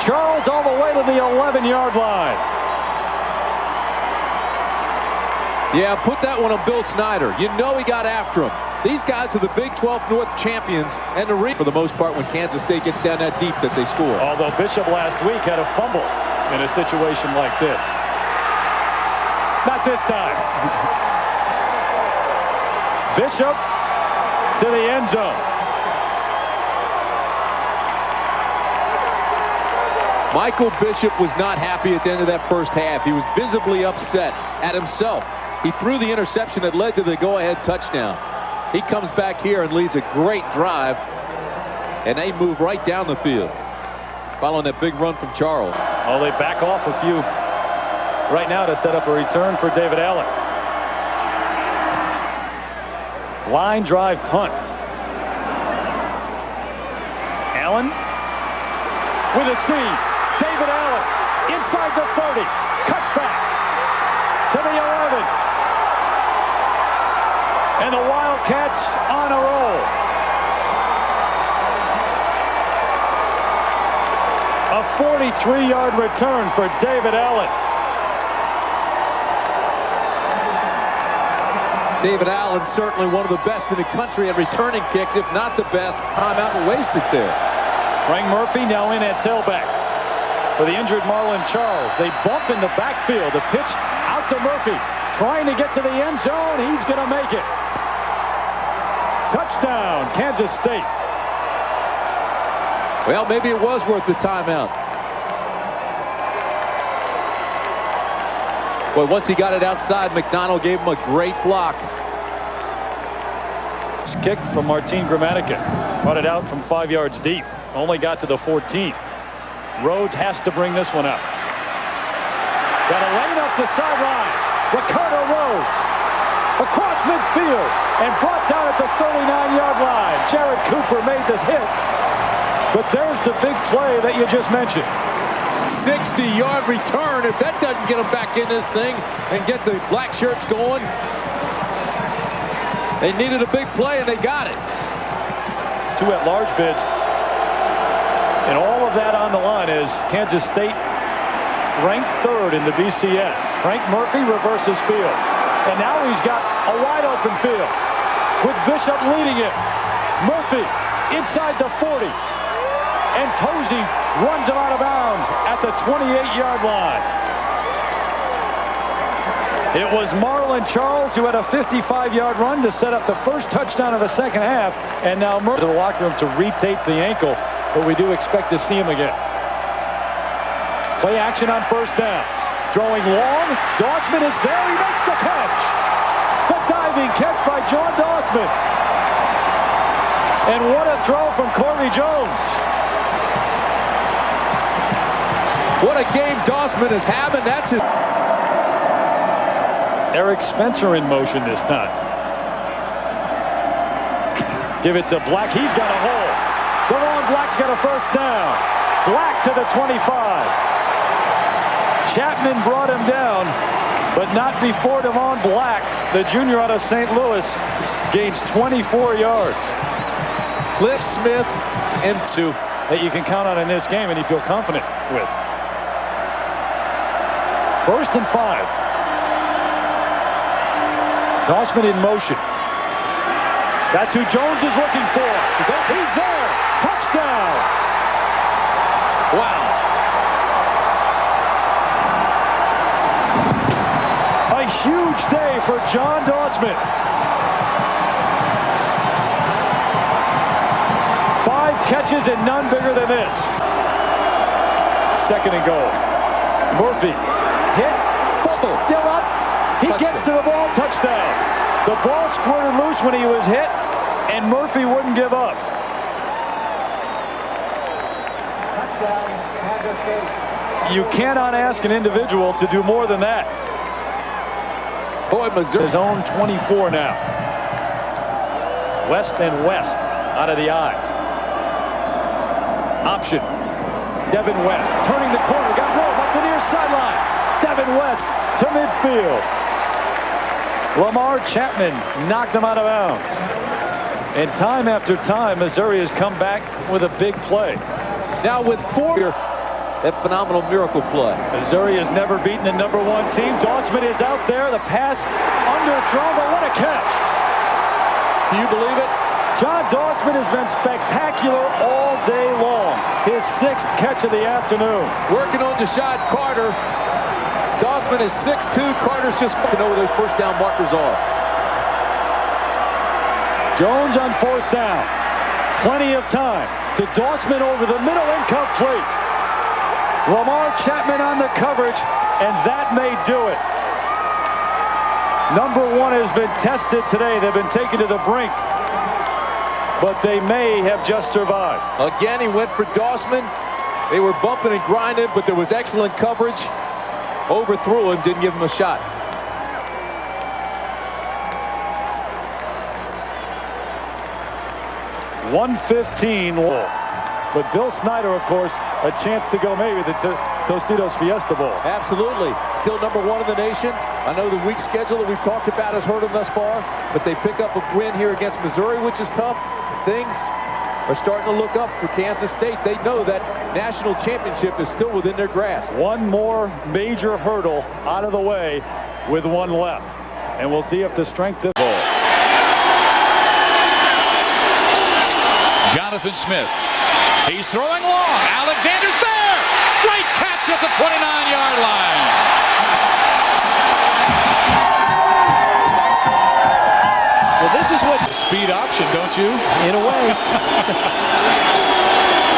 Speaker 1: Charles all the way to the 11-yard line.
Speaker 11: Yeah, put that one on Bill Snyder. You know he got after him. These guys are the Big 12 North champions, and for the most part when Kansas State gets down that deep that they score.
Speaker 1: Although Bishop last week had a fumble in a situation like this. Not this time. Bishop to the end zone.
Speaker 11: Michael Bishop was not happy at the end of that first half. He was visibly upset at himself. He threw the interception that led to the go-ahead touchdown. He comes back here and leads a great drive, and they move right down the field following that big run from Charles.
Speaker 1: Oh, they back off a few right now to set up a return for David Allen. Line drive punt. Allen with a seam. David Allen inside the 30. Cuts back to the 11. And the Wildcats on a roll. A 43-yard return for David Allen.
Speaker 11: David Allen certainly one of the best in the country at returning kicks, if not the best. Time out and wasted there.
Speaker 1: Frank Murphy now in at tailback for the injured Marlon Charles. They bump in the backfield. The pitch out to Murphy. Trying to get to the end zone. He's going to make it. Touchdown, Kansas State.
Speaker 11: Well, maybe it was worth the timeout. Boy, once he got it outside, McDonald gave him a great block.
Speaker 1: Kick from Martin Gramatica. Brought it out from 5 yards deep. Only got to the 14. Rhodes has to bring this one up. Got a lane up the sideline. Ricardo Rhodes across midfield and brought down at the 39-yard line. Jared Cooper made this hit. But there's the big play that you just mentioned.
Speaker 11: 60-yard return. If that doesn't get them back in this thing and get the black shirts going. They needed a big play and they got it.
Speaker 1: 2 at-large bids. And all of that on the line is Kansas State ranked 3rd in the BCS. Frank Murphy reverses field. And now he's got a wide open field with Bishop leading it. Murphy inside the 40. And Posey runs him out of bounds at the 28-yard line. It was Marlon Charles who had a 55-yard run to set up the first touchdown of the second half. And now Murphy to the locker room to retape the ankle. But we do expect to see him again. Play action on first down. Throwing long. Dossman is there. He makes the catch. The diving catch by John Dossman. And what a throw from Corey Jones.
Speaker 11: What a game Dossman is having. That's it.
Speaker 1: Eric Spencer in motion this time. Give it to Black. He's got a hole. Devon Black's got a first down. Black to the 25. Chapman brought him down, but not before Devon Black, the junior out of St. Louis, gains 24 yards.
Speaker 11: Cliff Smith and 2
Speaker 1: that you can count on in this game and you feel confident with. First and 5. Dossman in motion. That's who Jones is looking for. He's there. Touchdown.
Speaker 11: Wow.
Speaker 1: A huge day for John Dossman. 5 catches and none bigger than this. Second and goal. Murphy hit. Still up. He gets to the ball. Touchdown. The ball squirted loose when he was hit, and Murphy wouldn't give up. You cannot ask an individual to do more than that.
Speaker 11: Boy, Missouri.
Speaker 1: His own 24 now. West and West out of the eye. Option. Devin West turning the corner. Got room up the near sideline. Devin West to midfield. Lamar Chapman knocked him out of bounds. And time after time, Missouri has come back with a big play.
Speaker 11: Now with 4 here, that phenomenal miracle play.
Speaker 1: Missouri has never beaten the #1 team. Dossman is out there. The pass underthrown, but what a catch.
Speaker 11: Do you believe it?
Speaker 1: John Dossman has been spectacular all day long. His 6th catch of the afternoon.
Speaker 11: Working on Deshaun Carter. Dossman is 6'2". Carter's just to know where those first down markers are.
Speaker 1: Jones on 4th down. Plenty of time to Dossman over the middle, incomplete. Lamar Chapman on the coverage, and that may do it. #1 has been tested today. They've been taken to the brink, but they may have just survived.
Speaker 11: Again, he went for Dossman. They were bumping and grinding, but there was excellent coverage. Overthrew him, didn't give him a shot.
Speaker 1: .115. But Bill Snyder, of course, a chance to go maybe the Tostitos Fiesta Bowl.
Speaker 11: Absolutely. Still #1 in the nation. I know the weak schedule that we've talked about has hurt them thus far, but they pick up a win here against Missouri, which is tough. Things are starting to look up for Kansas State. They know that national championship is still within their grasp.
Speaker 1: One more major hurdle out of the way with 1 left. And we'll see if the strength of bowl.
Speaker 7: Jonathan Smith. He's throwing long. Alexander's there. Great catch at the 29-yard line.
Speaker 8: Well, this is what
Speaker 7: Speed option, don't you?
Speaker 8: in a way.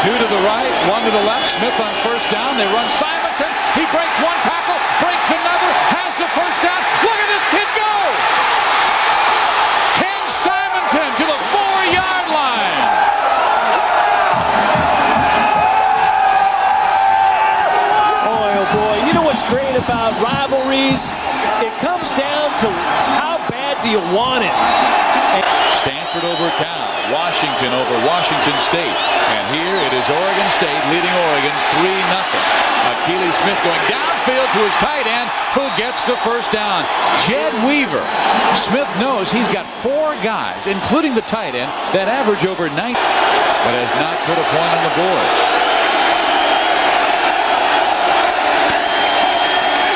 Speaker 7: 2 to the right, 1 to the left. Smith on 1st down. They run Simonton. He breaks 1 tackle, breaks another, has the 1st down. Look at this kid go! Ken Simonton to the 4-yard line.
Speaker 8: Boy, oh boy. You know what's great about rivalries? It comes down to how bad do you want it?
Speaker 7: Stanford over Cal. Washington over Washington State. And here it is Oregon State leading Oregon 3-0. Akili Smith going downfield to his tight end, who gets the 1st down. Jed Weaver. Smith knows he's got 4 guys, including the tight end, that average over 90, but has not put a point on the board.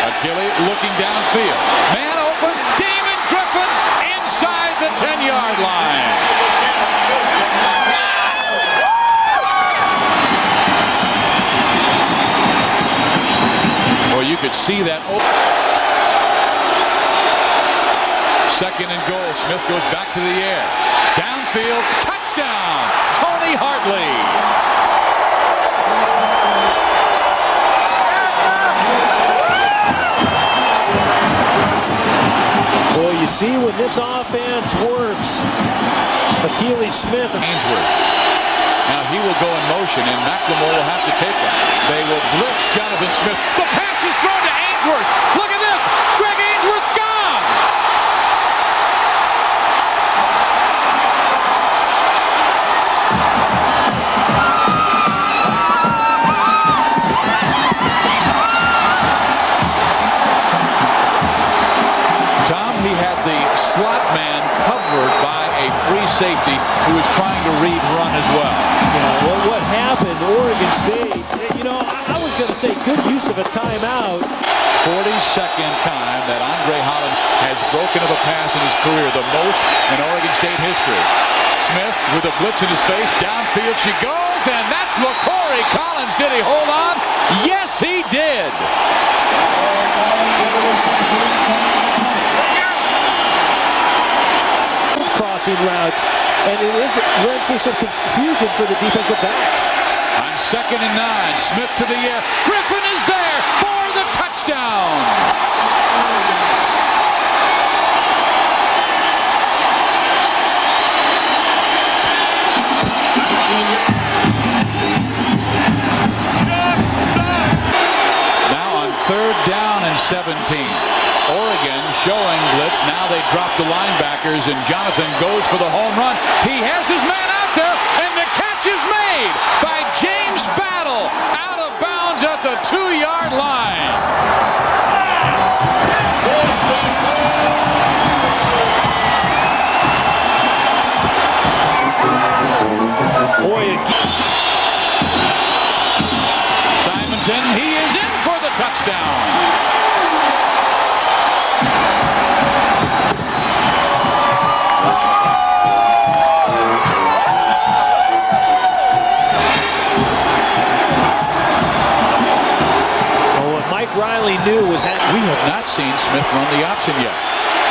Speaker 7: Akili looking downfield. Man open. Damon Griffin inside the 10-yard line. Well, you could see that. 2nd and goal. Smith goes back to the air. Downfield. Touchdown. Tony Hartley.
Speaker 8: Well, you see when this offense works, Akili Smith.
Speaker 7: Ainsworth. Now he will go in motion, and McLemore will have to take it. They will blitz Jonathan Smith. The pass is thrown to Ainsworth. Look at this. Greg Ainsworth's gone. Tom, he had the slot man covered by a free safety who was trying to read run as well.
Speaker 8: Yeah, well, what happened, Oregon State, you know, I was going to say good use of a timeout.
Speaker 7: 42nd time that Andre Holland has broken up a pass in his career, the most in Oregon State history. Smith with a blitz in his face, downfield she goes, and that's LaCorey Collins. Did he hold on? Yes, he did.
Speaker 8: Crossing routes, and it lends to some confusion for the defensive backs.
Speaker 7: On 2nd and 9, Smith to the air. Griffin is there for the touchdown. Now on 3rd down and 17. Oregon showing blitz. Now they drop the linebackers, and Jonathan goes for the home run. He has his man out there, and the catch is made by James Battle out of bounds at the 2-yard line. Boy, Simonton
Speaker 12: touchdown.
Speaker 6: Mike Riley knew was that
Speaker 12: we have not seen Smith run the option yet.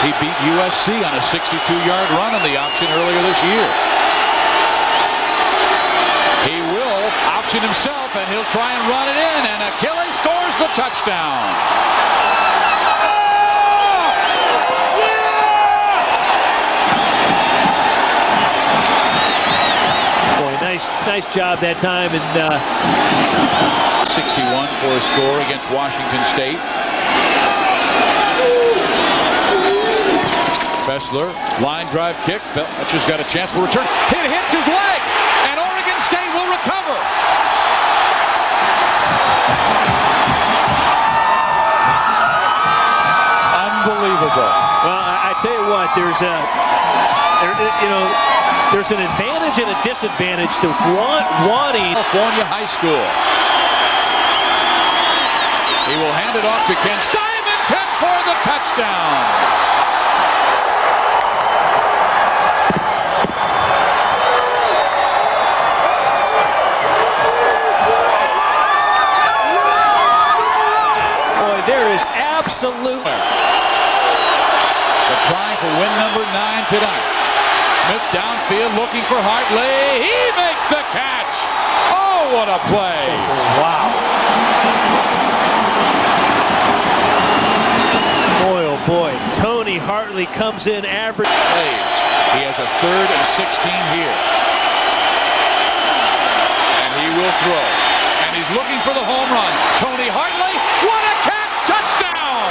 Speaker 12: He beat USC on a 62-yard run on the option earlier this year. He will option himself, and he'll try and run it in, and Achilles scores the touchdown.
Speaker 6: Boy, nice job that time, and
Speaker 12: 61 for a score against Washington State. Bessler, line drive kick. Belcher's got a chance for return. It hits his leg, and Oregon State will recover. Unbelievable.
Speaker 6: Well, I tell you what, there's an advantage and a disadvantage to wanting
Speaker 12: California High School. He will hand it off to Ken Simonton for the touchdown.
Speaker 6: Boy, there is absolute.
Speaker 12: They're trying for win number 9 tonight. Smith downfield looking for Hartley. He makes the catch. Oh, what a play.
Speaker 6: Wow. Boy, oh boy. Tony Hartley comes in average.
Speaker 12: Plays. He has a 3rd and 16 here. And he will throw. And he's looking for the home run. Tony Hartley. What a catch. Touchdown.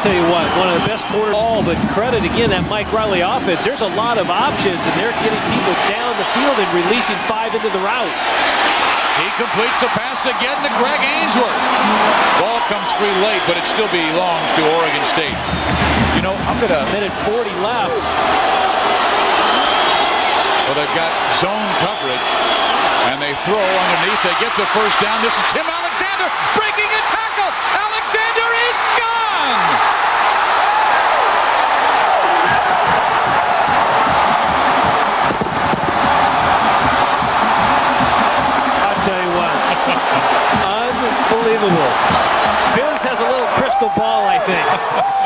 Speaker 6: Tell you what, one of the best quarter ball, but credit again that Mike Riley offense. There's a lot of options, and they're getting people down the field and releasing 5 into the route.
Speaker 12: He completes the pass again to Greg Ainsworth. Ball comes free late, but it still belongs to Oregon State. You know, I'm gonna
Speaker 6: minute 40 left.
Speaker 12: Well, they've got zone coverage, and they throw underneath. They get the first down. This is Tim Alexander breaking a tackle. Alexander is gone.
Speaker 6: Unbelievable. Fizz has a little crystal ball, I think.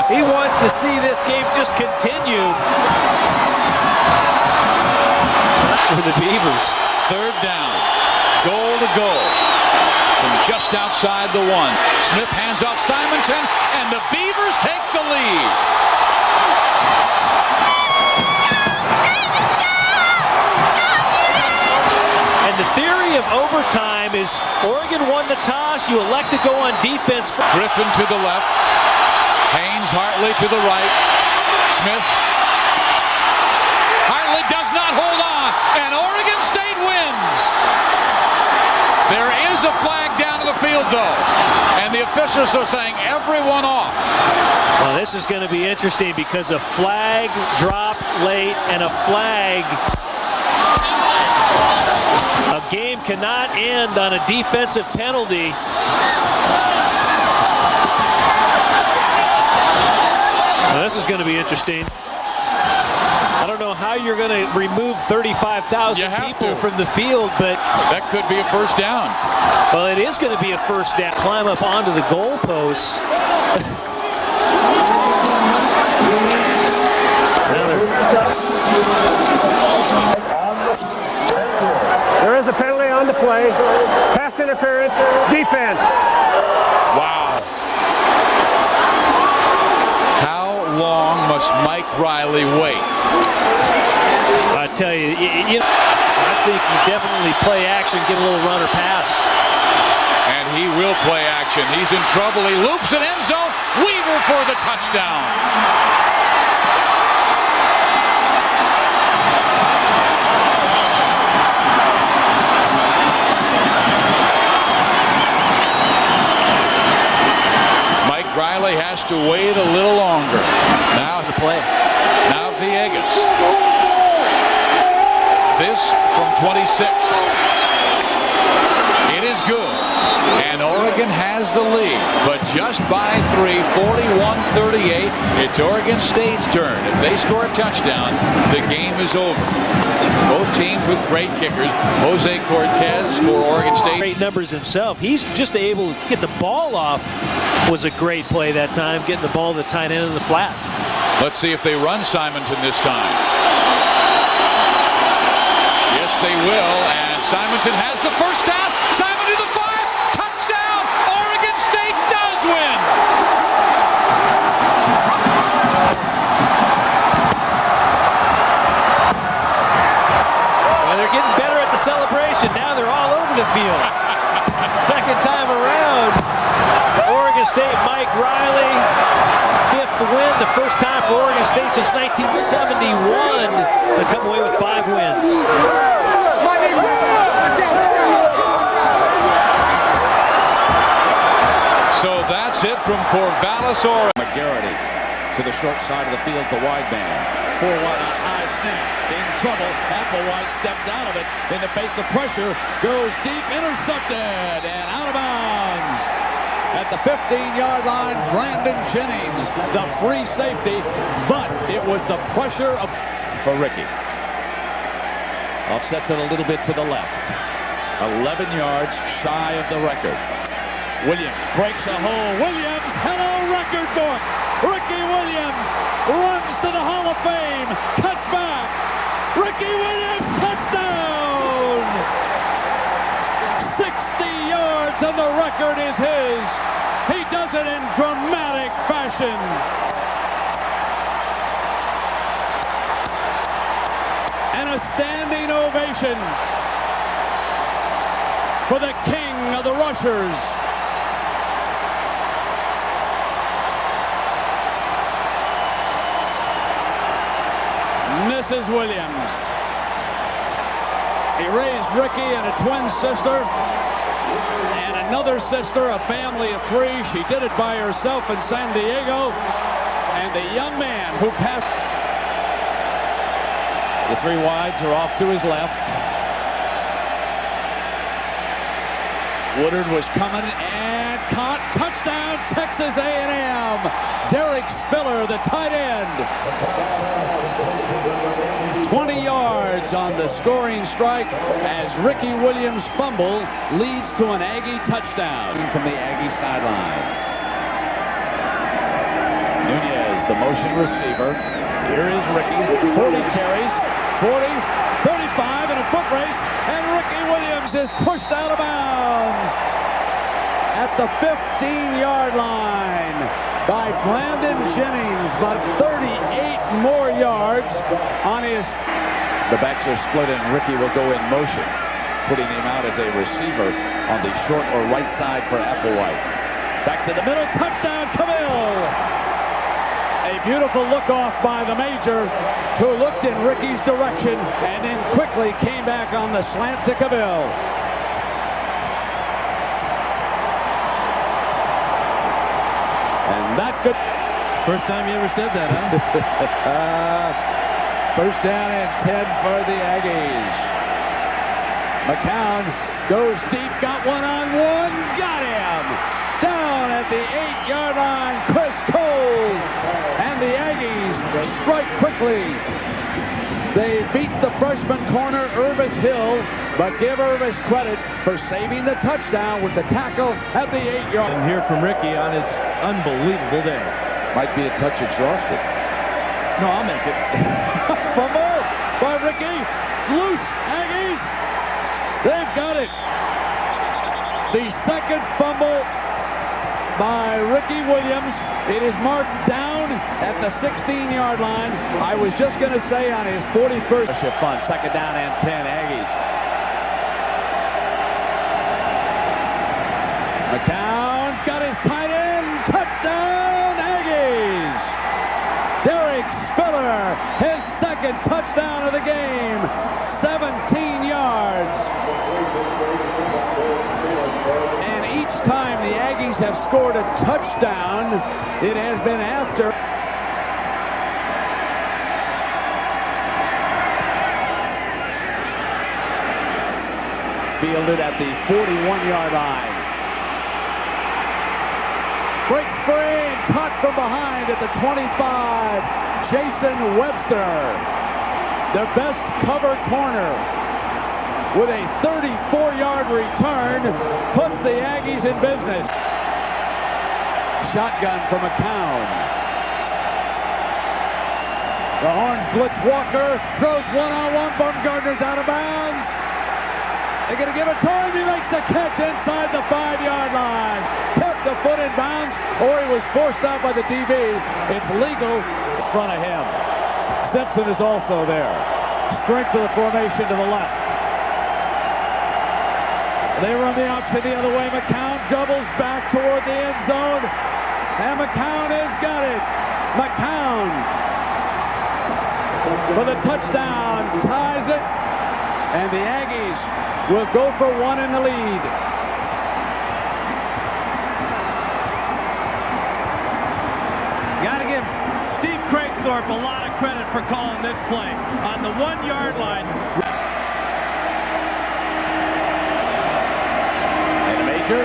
Speaker 6: He wants to see this game just continue. For the Beavers.
Speaker 12: 3rd down. Goal to goal. From just outside the 1. Smith hands off Simonton, and the Beavers take the lead.
Speaker 6: And the theory of overtime is Oregon won the toss. You elect to go on defense.
Speaker 12: Griffin to the left. Haynes, Hartley to the right. Smith. Hartley does not hold on, and Oregon State wins. There is a flag down in the field, though, and the officials are saying everyone off.
Speaker 6: Well, this is going to be interesting because a flag dropped late and a flag. A game cannot end on a defensive penalty. Well, this is going to be interesting. I don't know how you're going to remove 35,000 people from the field, but
Speaker 12: that could be a first down.
Speaker 6: Well, it is going to be a first down. Climb up onto the goalposts.
Speaker 9: There is a penalty on the play. Pass interference. Defense.
Speaker 12: Wow. How long must Mike Riley wait?
Speaker 6: I tell you, I think you definitely play action, get a little run or pass.
Speaker 12: And he will play action. He's in trouble. He loops an end zone. Weaver for the touchdown. to wait a little longer. Now
Speaker 6: The play.
Speaker 12: Now Villegas. This from 26. It is good. And Oregon has the lead, but just by 3, 41-38. It's Oregon State's turn. If they score a touchdown, the game is over. Both teams with great kickers. Jose Cortez for Oregon State.
Speaker 6: Great numbers himself. He's just able to get the ball off. Was a great play that time, getting the ball to the tight end of the flat.
Speaker 12: Let's see if they run Simonton this time. Yes, they will. And Simonton has the first down. Simon to the 5. Touchdown. Oregon State does win.
Speaker 6: Well, they're getting better at the celebration. Now they're all over the field. Second time around. Oregon State, Mike Riley. 5th win, the first time for Oregon State since 1971 to come away with 5 wins.
Speaker 12: So that's it from Corvallis, Oregon.
Speaker 13: McGarity to the short side of the field, the wide man. 4 wide on high snap. In trouble. Applewhite steps out of it in the face of pressure. Goes deep, intercepted, and out of bounds. At the 15-yard line, Brandon Jennings, the free safety, but it was the pressure of for Ricky. Offsets it a little bit to the left. 11 yards shy of the record. Williams breaks a hole. Williams, hello record book. Ricky Williams runs to the Hall of Fame, cuts back. Ricky Williams, touchdown! 60 yards and the record is his. He does it in dramatic fashion. And a standing ovation for the king of the rushers. Mrs. Williams. He raised Ricky and a twin sister and another sister, a family of 3. She did it by herself in San Diego. And the young man who passed. The 3 wides are off to his left. Woodard was coming and caught. Touchdown, Texas A&M. Derek Spiller, the tight end. 20 yards on the scoring strike as Ricky Williams' fumble leads to an Aggie touchdown from the Aggie sideline. Nunez, the motion receiver. Here is Ricky. 40 carries, 40, 35 in a foot race, and Ricky Williams is pushed out of bounds at the 15-yard line by Brandon Jennings, but 38 more yards on his. The backs are split and Ricky will go in motion, putting him out as a receiver on the short or right side for Applewhite. Back to the middle, touchdown, Cavill! A beautiful look off by the Major, who looked in Ricky's direction and then quickly came back on the slant to Cavill. And that could...
Speaker 6: First time you ever said that, huh?
Speaker 13: First down and 10 for the Aggies. McCown goes deep, got one-on-one, got him! Down at the 8-yard line, Chris Cole. And the Aggies strike quickly. They beat the freshman corner, Irvis Hill, but give Irvis credit for saving the touchdown with the tackle at the 8-yard.
Speaker 6: And hear from Ricky on his unbelievable day.
Speaker 13: Might be a touch exhausted.
Speaker 6: No, I'll make it.
Speaker 13: Fumble by Ricky. Loose Aggies. They've got it. The second fumble by Ricky Williams. It is marked down at the 16-yard line. I was just going to say on his 41st. Fun. Second down and 10 Aggies. McCown got his tight end. Touchdown Aggies. Derek Spiller, his second touchdown of the game. 17 yards. And each time the Aggies have have scored a touchdown, it has been after. Fielded at the 41-yard line. Break spring, caught from behind at the 25. Jason Webster, their best covered corner, with a 34-yard return, puts the Aggies in business. Shotgun from McCown. The Horns blitz Walker, throws one-on-one. Baumgartner's out of bounds. They're going to give it to him. He makes the catch inside the 5-yard line. Kept the foot in bounds, or he was forced out by the DB. It's legal in front of him. Simpson is also there. Strength of the formation to the left. They run the option the other way. McCown doubles back toward the end zone. And McCown has got it. McCown for the touchdown. Ties it. And the Aggies will go for one in the lead.
Speaker 14: Got to give Steve Craigthorpe a lot of credit for calling this play on the 1-yard line.
Speaker 13: And Major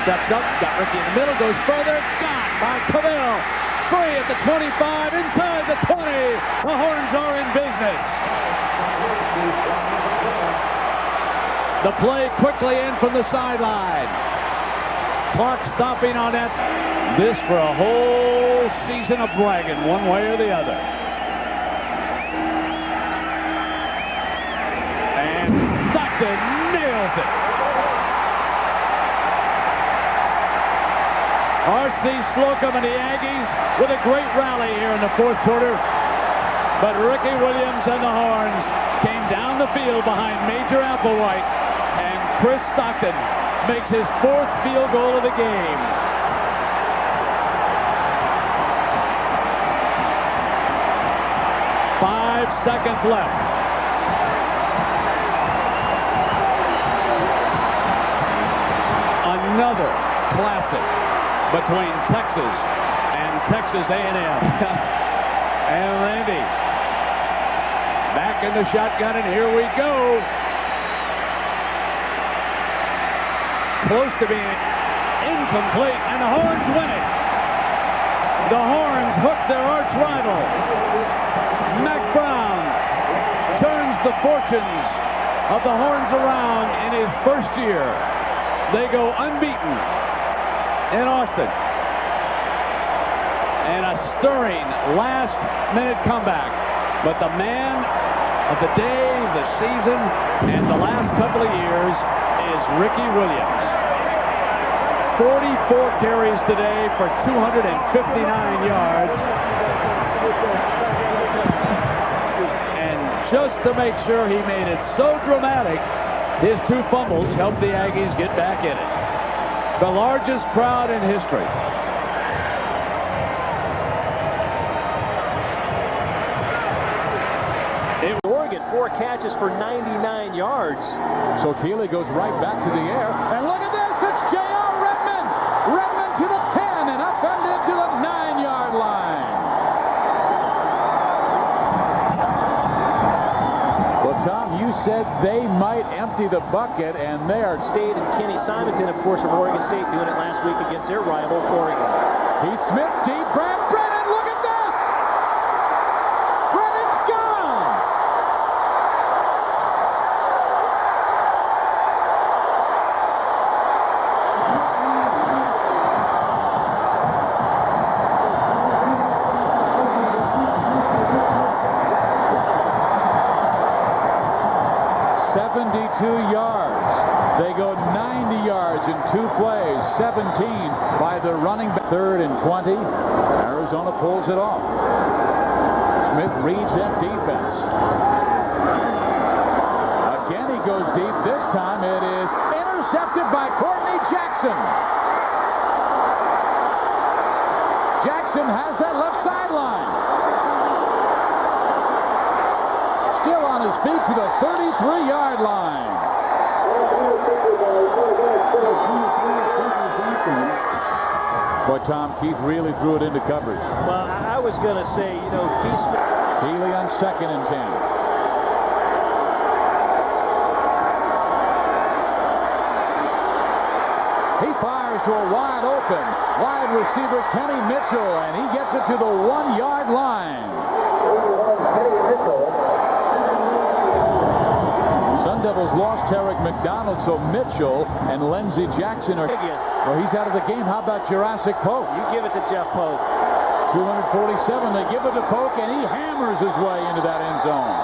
Speaker 13: steps up, got Ricky in the middle, goes further, got by Cavill. Free at the 25, inside the 20. The Horns are in business. The play quickly in from the sideline. Clock stopping on that. This for a whole season of bragging, one way or the other. And Stockton nails it. R.C. Slocum and the Aggies with a great rally here in the fourth quarter. But Ricky Williams and the Horns came down the field behind Major Applewhite. And Chris Stockton makes his 4th field goal of the game. Five seconds left. Another classic between Texas and Texas A&M. And Randy back in the shotgun, and here we go. Close to being incomplete, and the Horns win it. The Horns hook their arch rival. Mac Brown turns the fortunes of the Horns around in his first year. They go unbeaten in Austin. And a stirring last-minute comeback. But the man of the day, the season, and the last couple of years is Ricky Williams. 44 carries today for 259 yards. And just to make sure he made it so dramatic, his 2 fumbles helped the Aggies get back in it. The largest crowd in history.
Speaker 6: Oregon, 4 catches for 99 yards.
Speaker 11: So Keeley goes right back to the air. And look at this, it's J.R. Redmond. Redmond to the 10 and up and into the 9-yard line. Well, Tom, you said they might empty the bucket, and there.
Speaker 6: State and Kenny Simonton, of course, from Oregon State, doing it last week against their rival, Oregon.
Speaker 11: Pete Smith, deep, Brad Brennan, look at this! Brennan's gone! Yards. They go 90 yards in 2 plays, 17 by the running back. 3rd and 20. Arizona pulls it off. Smith reads that defense. Again he goes deep. This time it is intercepted by Courtney Jackson. Jackson has that left sideline. Still on his feet to the 33-yard line.
Speaker 12: Boy, Tom, Keith really threw it into coverage.
Speaker 6: Well, I was going to say, you know,
Speaker 12: Healy on 2nd and 10. He fires to a wide open wide receiver Kenny Mitchell, and he gets it to the 1-yard line. Sun Devils lost Tarek McDonald, so Mitchell and Lindsey Jackson are... Well, he's out of the game. How about Jurassic Pope?
Speaker 6: You give it to Jeff Pope.
Speaker 12: 247. They give it to Pope, and he hammers his way into that end zone.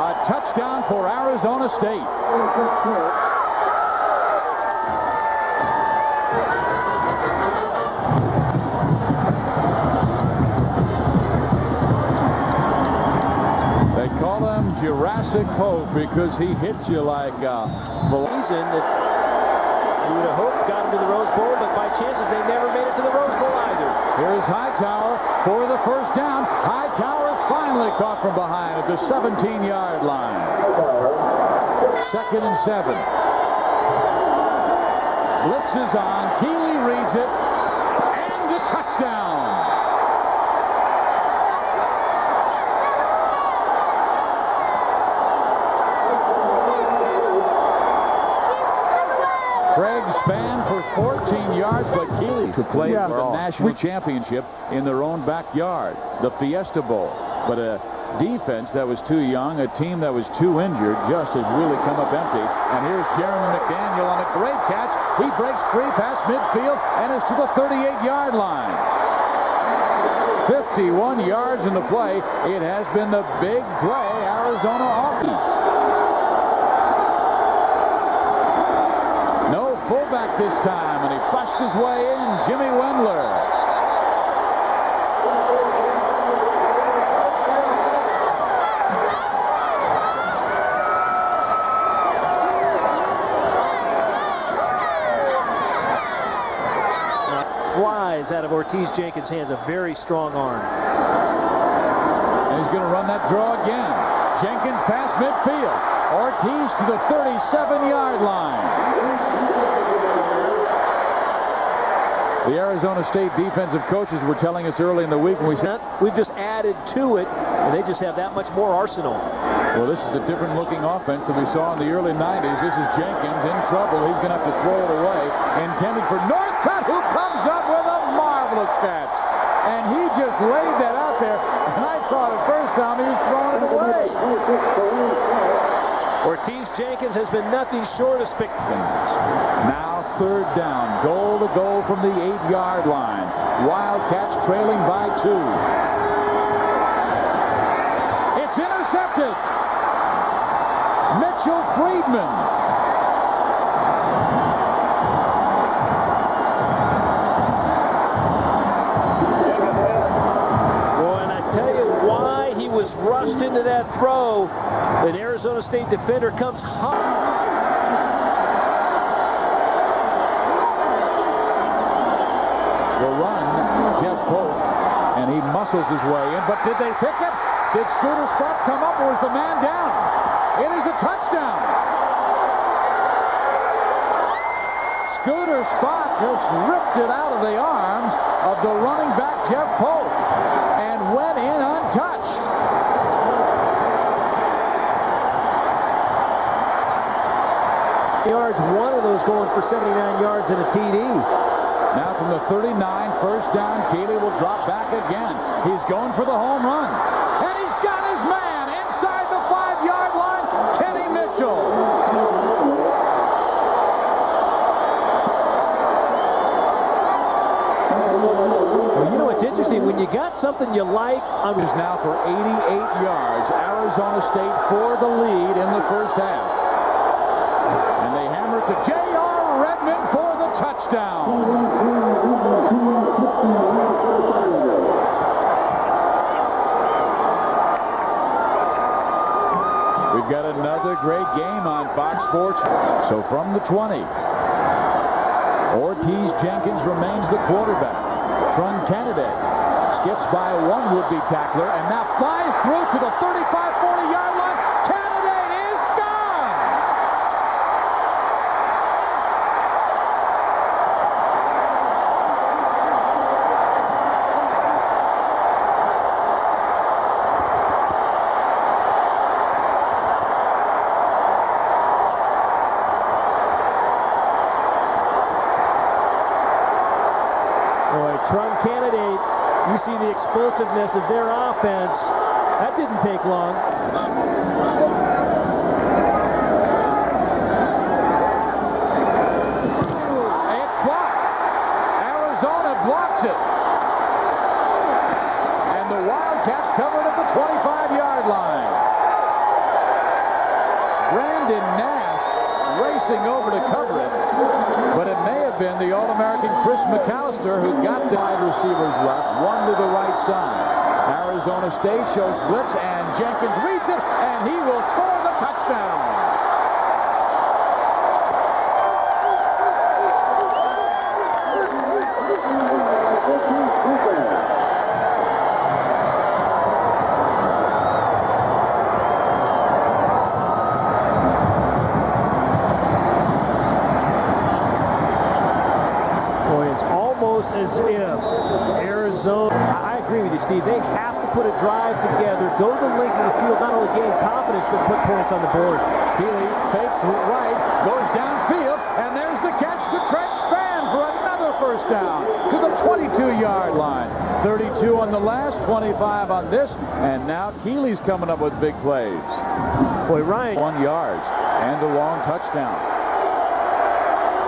Speaker 12: A touchdown for Arizona State. They call him Jurassic Pope because he hits you like a
Speaker 6: reason that you would have hoped got him to the Rose Bowl, but by chances they never made it to the Rose Bowl either.
Speaker 12: Here's Hightower for the first down. Hightower finally caught from behind at the 17-yard line. 2nd and 7. Blitz is on. Keeley reads it. And a touchdown. Craig Spann for 14 yards, but Keeley to play for the national championship in their own backyard, the Fiesta Bowl. But a defense that was too young, a team that was too injured, just has really come up empty. And here's Jeremy McDaniel on a great catch. He breaks free past midfield and is to the 38-yard line. 51 yards in the play. It has been the big play Arizona offense. No fullback this time, and he pushed his way in. Jimmy Wendler.
Speaker 6: Flies out of Ortiz Jenkins' hands, a very strong arm.
Speaker 12: And he's going to run that draw again. Jenkins past midfield. Ortiz to the 37-yard line. The Arizona State defensive coaches were telling us early in the week when we said
Speaker 6: we've just added to it, and they just have that much more arsenal.
Speaker 12: Well, this is a different looking offense than we saw in the early 90s. This is Jenkins in trouble. He's going to have to throw it away. Intended for Northcutt, who comes up with a marvelous catch. And he just laid that out there. And I thought at first time he was throwing it away.
Speaker 6: Ortiz Jenkins has been nothing short of spectacular.
Speaker 12: Now 3rd down. Goal to goal from the 8-yard line. Wildcats trailing by 2. It's intercepted. Mitchell Friedman.
Speaker 6: Boy, and I tell you why he was rushed into that throw. An Arizona State defender comes hot.
Speaker 12: The run, Jeff Pope, and he muscles his way in. But did they pick it? Did Scooter Spot come up, or is the man down? It is a touchdown. Scooter Spot just ripped it out of the arms of the running back, Jeff Pope, and went in untouched.
Speaker 6: Yards, one of those going for 79 yards and a TD.
Speaker 12: Now from the 39, first down, Keeley will drop back again. He's going for the home run. And he's got his man inside the 5-yard line, Kenny Mitchell.
Speaker 6: Well, you know, it's interesting. When you got something you like,
Speaker 12: is now for 88 yards. Arizona State for the lead in the first half. And they hammer to J.R. Redmond for the touchdown. We've got another great game on Fox Sports. So from the 20, Ortiz Jenkins remains the quarterback. Truncanade skips by one would-be tackler and now flies through to the 35-40-yard line. Candidate is gone!
Speaker 15: explosiveness of their offense. That didn't take long.
Speaker 12: It's blocked. Arizona blocks it. And the Wildcats covered at the 25-yard line. Brandon Nash racing over to cover it, but it may have been the All-American Chris McAllister who got the wide receivers left, one to the right side. Arizona State shows blitz, and Jenkins reads it, and he will score the touchdown.
Speaker 15: As if Arizona, I agree with you, Steve, they have to put a drive together, go to the length of the field, not only gain confidence, but put points on the board.
Speaker 12: Keeley fakes right, goes downfield, and there's the catch to Craig Spann for another first down to the 22-yard line. 32 on the last, 25 on this, and now Keeley's coming up with big plays.
Speaker 15: Boy, Ryan.
Speaker 12: 1 yard and a long touchdown.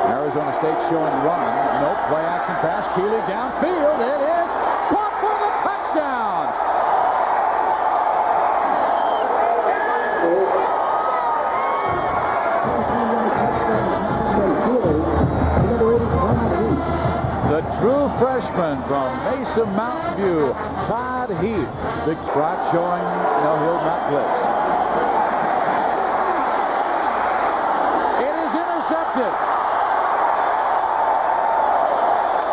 Speaker 12: Arizona State showing run. No play action pass. Keeley downfield. It is caught for the touchdown. The true freshman from Mesa Mountain View, Todd Heath. The trot showing he'll not blitz. It is intercepted.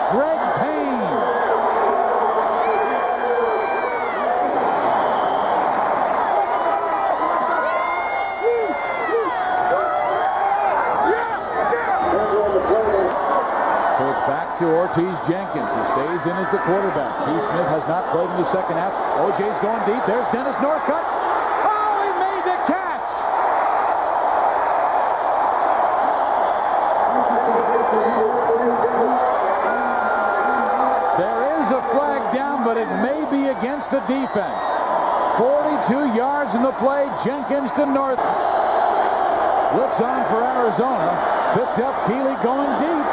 Speaker 12: Greg Payne. So it's back to Ortiz Jenkins, who stays in as the quarterback. Keith Smith has not played in the second half. OJ's going deep. There's Dennis Northcutt. Oh, he made the catch! There is a flag down, but it may be against the defense. 42 yards in the play. Jenkins to North. Blitz on for Arizona. Picked up. Keeley going deep.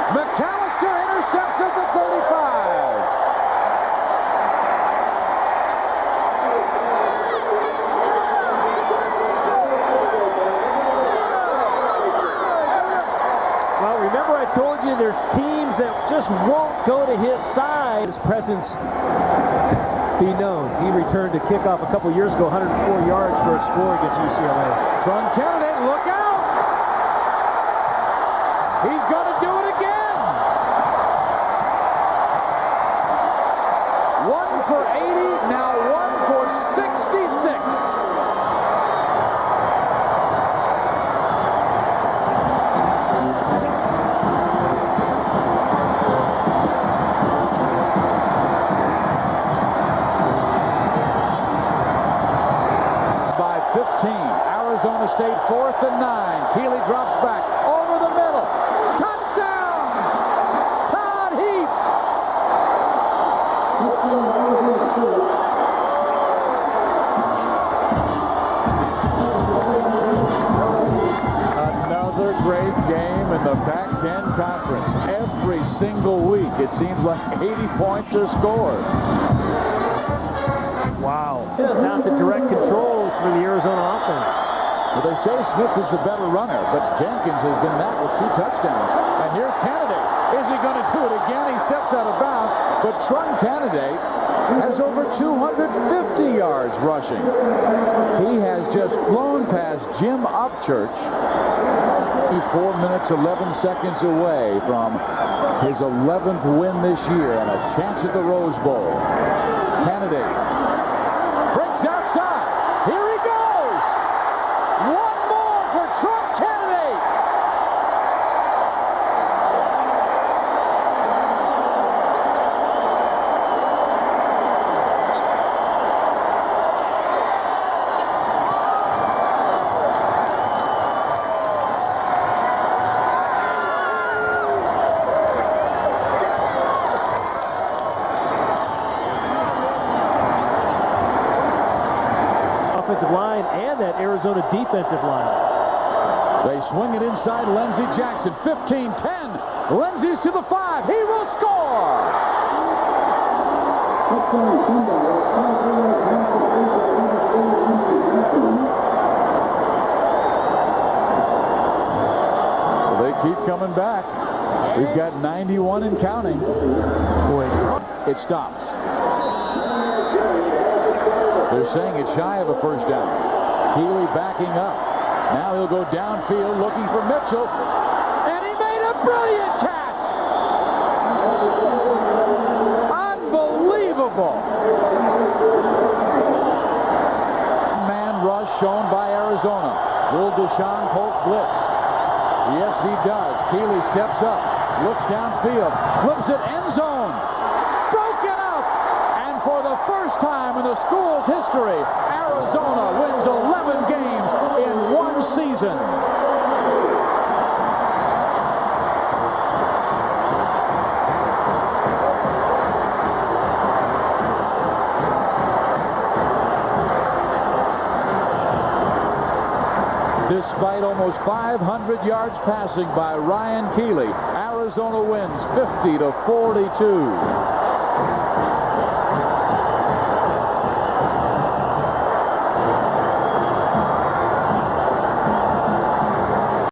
Speaker 12: McAllister intercepts at the 35.
Speaker 15: Well, remember I told you there's teams that just won't go to his side. His presence be known. He returned to kickoff a couple years ago, 104 yards for a score against UCLA.
Speaker 12: Tron Kennedy, look out! He's going to do it again! 1 for 80, now 1 for 66. By 15, Arizona State 4th and 9. Keeley drops back over the middle. Touchdown! Todd Heath! Another great game in the Pac-10 Conference. Every single week, it seems like 80 points are scored.
Speaker 15: Wow. Not the direct controls for the Arizona offense.
Speaker 12: Well, they say Smith is the better runner, but Jenkins has been that with 2 touchdowns. And here's Kennedy. Is he going to do it again? He steps out of bounds, but Tron Kennedy has over 250 yards rushing. He has just flown past Jim Upchurch. 4 minutes, 11 seconds away from his 11th win this year and a chance at the Rose Bowl. Kennedy breaks outside. Here he goes. One more for Tron Kennedy.
Speaker 15: offensive line and that Arizona defensive line.
Speaker 16: They swing it inside Lindsey Jackson. 15-10. Lindsey's to the 5. He will score. They keep coming back. We've got 91 and counting. Boy, it stops. They're saying it's shy of a first down. Keeley backing up. Now he'll go downfield looking for Mitchell. And he made a brilliant catch. Unbelievable. Man rush shown by Arizona. Will Deshaun Polk blitz? Yes, he does. Keeley steps up, looks downfield, flips it end zone. Broken up! And for the first time in the school's history, Arizona wins 11 games in one season. Despite almost 500 yards passing by Ryan Keeley, Arizona wins 50-42.